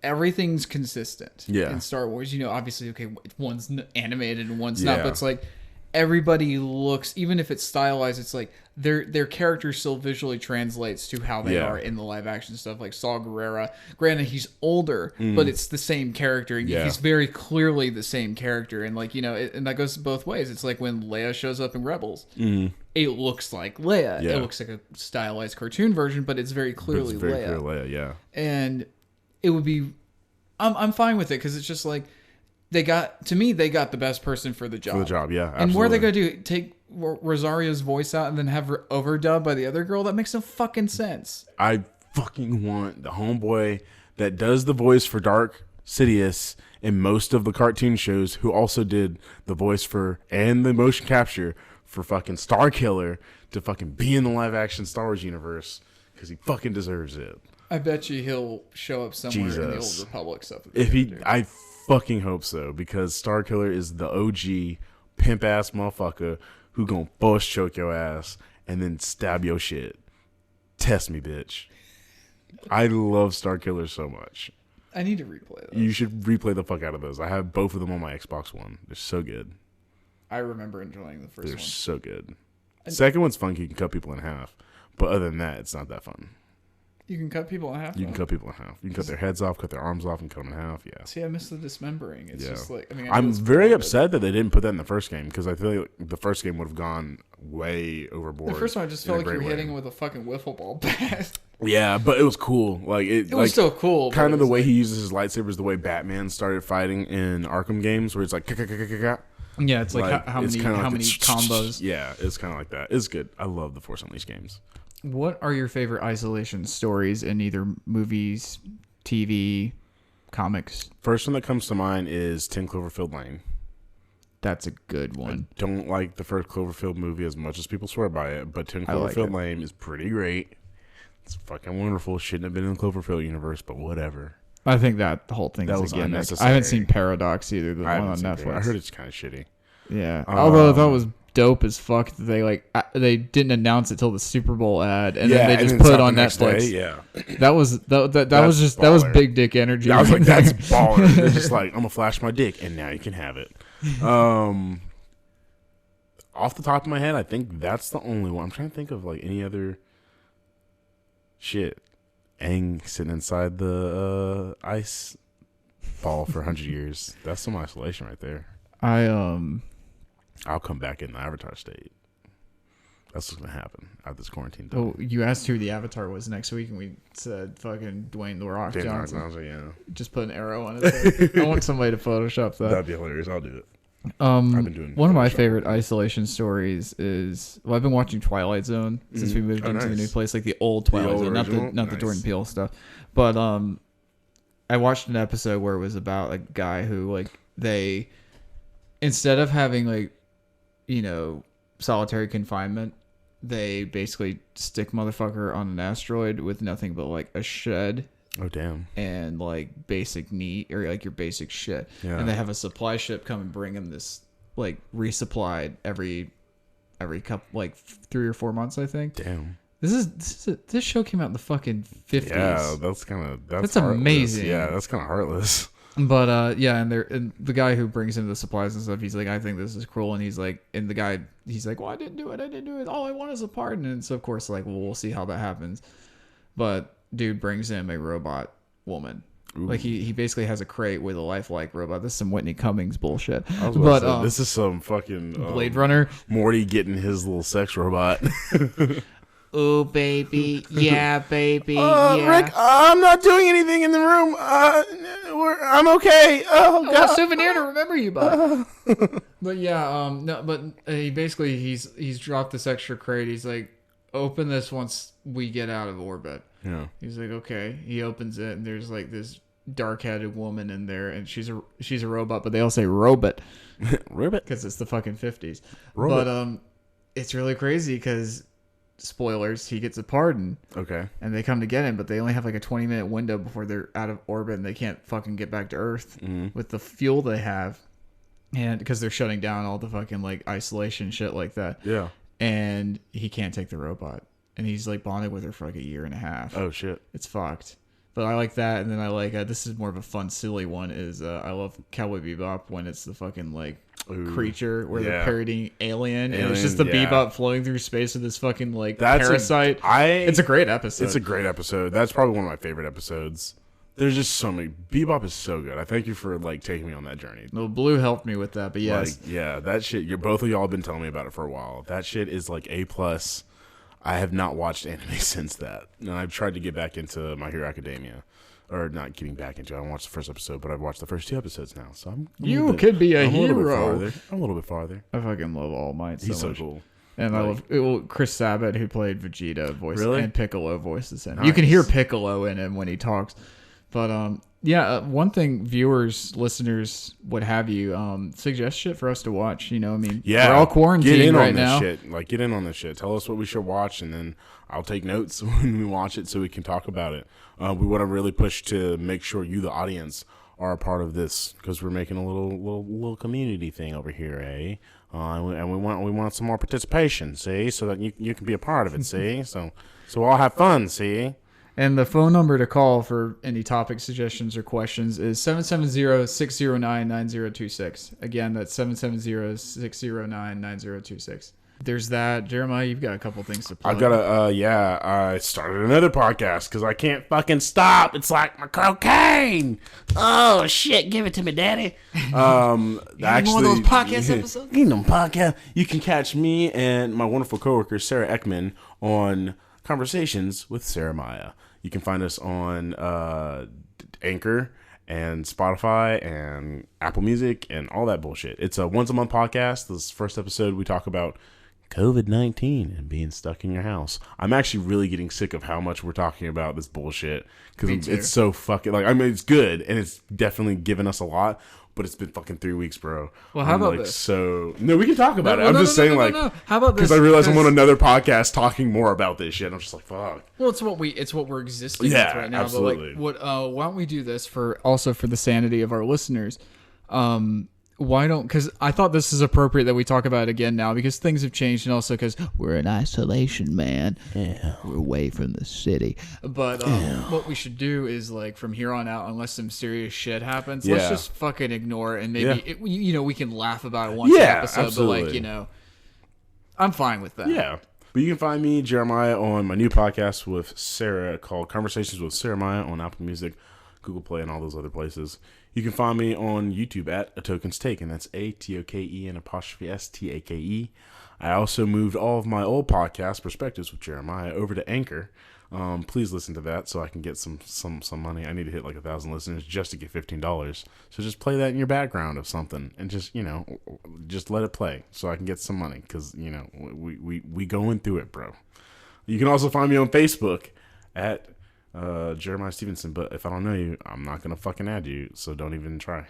Everything's consistent. In Star Wars, obviously, okay, one's animated and one's not, but it's like. Everybody looks, even if it's stylized, it's like their character still visually translates to how they are in the live action stuff. Like Saw Gerrera, granted he's older, but it's the same character. He's very clearly the same character, and like and that goes both ways. It's like when Leia shows up in Rebels, it looks like Leia. It looks like a stylized cartoon version, but it's very clearly Leia. Clear Leia, yeah. And it would be, I'm fine with it because it's just like. They got the best person for the job. For the job, yeah. Absolutely. And what are they going to do? Take Rosario's voice out and then have her overdubbed by the other girl? That makes no fucking sense. I fucking want the homeboy that does the voice for Dark Sidious in most of the cartoon shows, who also did the voice for and the motion capture for fucking Starkiller, to fucking be in the live action Star Wars universe because he fucking deserves it. I bet you he'll show up somewhere in the Old Republic stuff. I fucking hope so, because Starkiller is the OG pimp ass motherfucker who gonna bust choke your ass and then stab your shit. Test me, bitch. I love Starkiller so much. I need to replay those. You should replay the fuck out of those. I have both of them on my Xbox One. They're so good. I remember enjoying the first one. They're so good. Second one's fun. You can cut people in half, but other than that, it's not that fun. You can cut people in half? You can cut people in half. You can cut their heads off, cut their arms off, and cut them in half, yeah. See, I miss the dismembering. It's just like... I'm very upset that they didn't put that in the first game, because I feel like the first game would have gone way overboard. The first one, I just felt like you were hitting with a fucking wiffle ball bat. Yeah, but it was cool. Like it was still cool. Kind of the way he uses his lightsabers, the way Batman started fighting in Arkham games, where it's like... Yeah, it's like how many combos. Yeah, it's kind of like that. It's good. I love the Force Unleashed games. What are your favorite isolation stories in either movies, TV, comics? First one that comes to mind is 10 Cloverfield Lane. That's a good one. I don't like the first Cloverfield movie as much as people swear by it, but 10 Cloverfield Lane is pretty great. It's fucking wonderful. Shouldn't have been in the Cloverfield universe, but whatever. I think that whole thing is again unnecessary. I haven't seen Paradox either, the one on Netflix. I heard it's kind of shitty. Yeah. Although I thought it was dope as fuck that they didn't announce it till the Super Bowl ad, and then they just put it on Netflix. Day, yeah. That was big dick energy. I was like, that's baller. They're just like, I'm gonna flash my dick, and now you can have it. Off the top of my head, I think that's the only one. I'm trying to think of like any other shit. Aang sitting inside the ice ball for 100 years. That's some isolation right there. I'll come back in the Avatar state. That's what's gonna happen after this quarantine. Oh, you asked who the Avatar was next week, and we said fucking Dwayne The Rock Johnson. Yeah. Just put an arrow on it. I want somebody to Photoshop that. That'd be hilarious. I'll do it. I've been doing one of my favorite isolation stories is I've been watching Twilight Zone since we moved into the new place, like the old Twilight Zone, not the Jordan Peele stuff. But I watched an episode where it was about a guy who they instead of having solitary confinement, they basically stick motherfucker on an asteroid with nothing but a shed. Oh damn! And basic need or your basic shit, and they have a supply ship come and bring him this resupplied every couple 3 or 4 months, I think. Damn! This show came out in the fucking 50s. Yeah, that's amazing. Yeah, that's kind of heartless. But and the guy who brings in the supplies and stuff, he's like, I think this is cruel, and he's like, well, I didn't do it. All I want is a pardon, and so of course we'll see how that happens, but. Dude brings in a robot woman. Ooh. He basically has a crate with a lifelike robot. This is some Whitney Cummings bullshit. This is some fucking Blade Runner. Morty getting his little sex robot. Oh baby, yeah baby, yeah. Rick, I'm not doing anything in the room. I'm okay. Oh god, a souvenir to remember you by. But yeah, no, but he basically he's dropped this extra crate. He's like, open this once we get out of orbit. Yeah. He's like, okay. He opens it, and there's this dark-headed woman in there, and she's a robot, but they all say robot. Robot? Because it's the fucking 50s. Robot. But it's really crazy because spoilers, he gets a pardon. Okay. And they come to get him, but they only have like a 20-minute window before they're out of orbit and they can't fucking get back to Earth with the fuel they have. And because they're shutting down all the fucking like isolation shit like that. Yeah. And he can't take the robot. And he's like bonded with her for like a year and a half. Oh, shit. It's fucked. But I like that. And then I like, this is more of a fun, silly one, is I love Cowboy Bebop when it's the fucking like creature where they're parodying Alien. And it's just the Bebop floating through space with this fucking like parasite. It's a great episode. It's a great episode. That's probably one of my favorite episodes. There's just so many. Bebop is so good. I thank you for like taking me on that journey. Well, Blue helped me with that, but yes. Like, yeah, that shit, both of y'all have been telling me about it for a while. That shit is like A+. I have not watched anime since that. And I've tried to get back into My Hero Academia. Or not getting back into it. I watched the first episode, but I've watched the first 2 episodes now. So you could be a hero. I'm a little bit farther. I fucking love All Might so He's so much. cool. And I love Chris Sabat, who played Vegeta, voice and Piccolo voices him. Nice. You can hear Piccolo in him when he talks. But one thing viewers, listeners, what have you, suggest shit for us to watch. You know, I mean, we're all quarantined right now. Shit. Like, get in on this shit. Tell us what we should watch, and then I'll take notes when we watch it so we can talk about it. We want to really push to make sure you, the audience, are a part of this because we're making a little community thing over here, eh? And we want some more participation, see, so that you can be a part of it, see. So we'll all have fun, see. And the phone number to call for any topic suggestions or questions is 770-609-9026. Again, that's 770-609-9026. There's that. Jeremiah, you've got a couple things to plug. I've got I started another podcast because I can't fucking stop. It's like my cocaine. Oh, shit. Give it to me, daddy. Actually, one of those podcast episodes? You know, podcast. You can catch me and my wonderful coworker, Sarah Ekman, on Conversations with Sarah Maya. You can find us on Anchor and Spotify and Apple Music and all that bullshit. It's a once-a-month podcast. This first episode, we talk about COVID-19 and being stuck in your house. I'm actually really getting sick of how much we're talking about this bullshit because it's so fucking like, I mean, it's good and it's definitely given us a lot, but it's been fucking 3 weeks, bro. Well, how about like, this? So no, we can talk about it. I'm just saying, like, how about this? Because I realize I'm on another podcast talking more about this shit. I'm just like, fuck. Well, it's what we're existing with right now. Absolutely. But like, why don't we do this for the sanity of our listeners? Why don't? Because I thought this is appropriate that we talk about it again now because things have changed and also because we're in isolation, man. Yeah, we're away from the city. But what we should do is like from here on out, unless some serious shit happens, let's just fucking ignore it and maybe we can laugh about it once an episode. Absolutely. But like I'm fine with that. Yeah. But you can find me, Jeremiah, on my new podcast with Sarah called Conversations with Sarah Maya on Apple Music, Google Play, and all those other places. You can find me on YouTube at A Token's Take, and that's ATOKEN''STAKE. I also moved all of my old podcast, Perspectives with Jeremiah, over to Anchor. Please listen to that so I can get some money. I need to hit like 1,000 listeners just to get $15. So just play that in your background of something and just let it play so I can get some money because, we going through it, bro. You can also find me on Facebook at Jeremiah Stevenson, but if I don't know you, I'm not gonna fucking add you, so don't even try.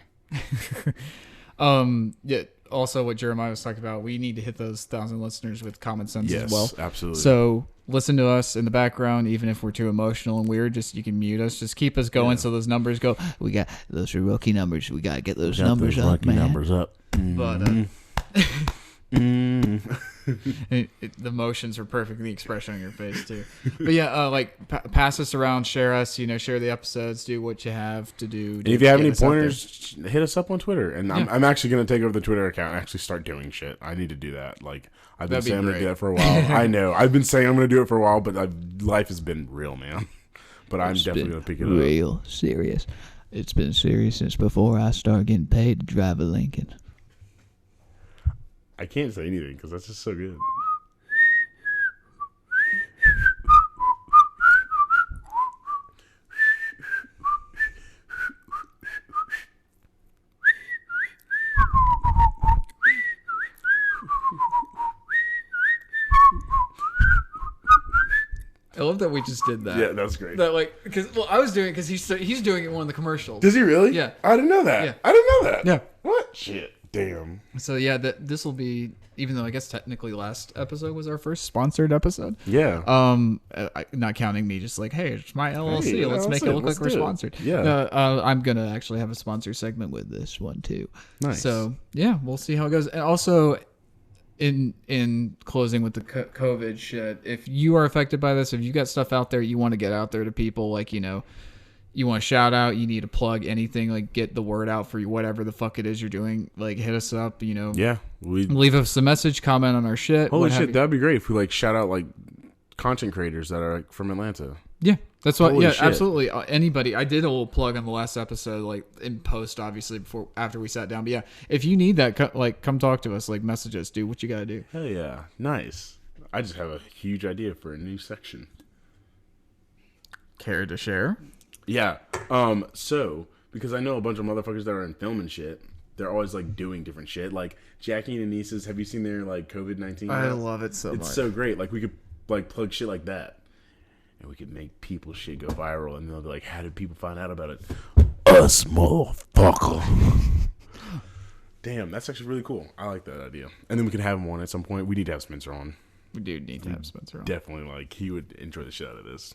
Also what Jeremiah was talking about, we need to hit those 1,000 listeners with common sense as well. Absolutely. So listen to us in the background, even if we're too emotional and weird, you can mute us, just keep us going so those numbers go. We got those are rookie numbers, we gotta get those numbers up, man. Numbers up. But the emotions are perfectly expressed on your face too. But pass us around, share us, share the episodes, do what you have to do. And if you have any pointers, hit us up on Twitter. And I'm actually going to take over the Twitter account and actually start doing shit. I need to do that. Like, I've been saying I'm going to do that for a while. I know. I've been saying I'm going to do it for a while, but life has been real, man. But I'm definitely going to pick it up. Real serious. It's been serious since before I started getting paid to drive a Lincoln. I can't say anything because that's just so good. I love that we just did that. Yeah, that's great. That I was doing it because he's doing it in one of the commercials. Does he really? Yeah. I didn't know that. Yeah. I didn't know that. Yeah. What? Shit. Damn. So yeah, this will be even though I guess technically last episode was our first sponsored episode. Yeah. Not counting me, just like, hey, it's my LLC. Hey, let's make it look like we're sponsored. Yeah. I'm gonna actually have a sponsor segment with this one too. Nice. So yeah, we'll see how it goes. And also, in closing with the COVID shit, if you are affected by this, if you got stuff out there you want to get out there to people, like, you know, you want to shout out, you need to plug anything, like get the word out for you, whatever the fuck it is you're doing, like hit us up, you know. Yeah. Leave us a message, comment on our shit. Holy shit, that'd be great if we like shout out like content creators that are like, from Atlanta. Yeah, that's what. Holy yeah, shit. Absolutely. Anybody. I did a little plug on the last episode, like in post, obviously after we sat down. But yeah, if you need that, like come talk to us, like message us, do what you gotta do. Hell yeah, nice. I just have a huge idea for a new section. Care to share? Yeah. So because I know a bunch of motherfuckers that are in film and shit, they're always like doing different shit. Like Jackie and Anissa's. Have you seen their like COVID-19? I love it so much. It's so great. Like we could like plug shit like that. And we could make people shit go viral, and they'll be like, how did people find out about it? Us, motherfucker. Damn, that's actually really cool. I like that idea. And then we can have him on at some point. We need to have Spencer on. We do need to have Spencer on. Definitely, like, he would enjoy the shit out of this.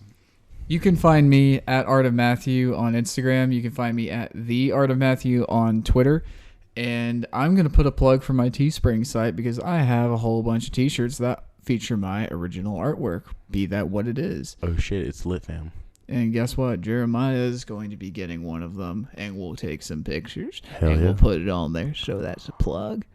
You can find me at Art of Matthew on Instagram. You can find me at The Art of Matthew on Twitter. And I'm going to put a plug for my Teespring site because I have a whole bunch of t-shirts that feature my original artwork, be that what it is. Oh shit, it's lit, fam. And guess what? Jeremiah is going to be getting one of them, and we'll take some pictures, Hell and yeah. we'll put it on there, so that's a plug.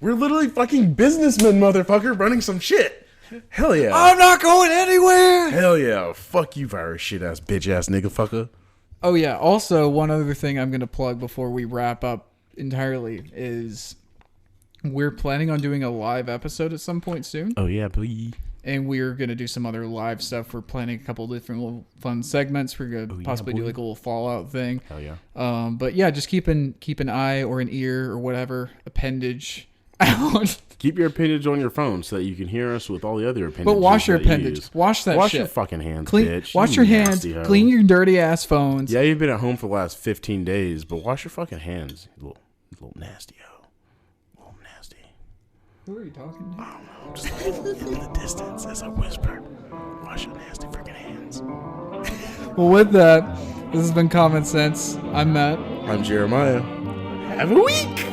We're literally fucking businessmen, motherfucker, running some shit. Hell yeah. I'm not going anywhere! Hell yeah. Fuck you, virus shit-ass, bitch-ass nigga fucker. Oh yeah, also, one other thing I'm going to plug before we wrap up entirely is we're planning on doing a live episode at some point soon. Oh yeah, boy. And we're going to do some other live stuff. We're planning a couple different little fun segments. We're going to possibly do like a little Fallout thing. Hell yeah. But yeah, just keep an eye or an ear or whatever appendage out. Keep your appendage on your phone so that you can hear us with all the other appendages. But wash your that you appendage. use. Wash that Wash shit. your fucking hands, Clean, bitch. wash You your hands. nasty hoe. Clean your dirty ass phones. Yeah, you've been at home for the last 15 days, but wash your fucking hands. You little nasty hoe. Little nasty. Who are you talking to? I don't know. I'm just like in the distance as I whisper. Wash your nasty freaking hands. Well, with that, this has been Common Sense. I'm Matt. I'm Jeremiah. Have a week!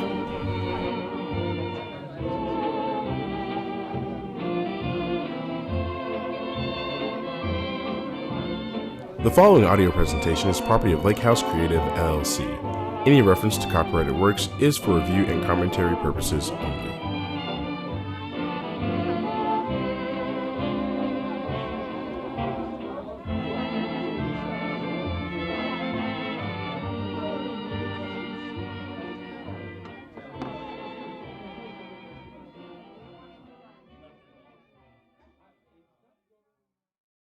The following audio presentation is property of Lake House Creative, LLC. Any reference to copyrighted works is for review and commentary purposes only.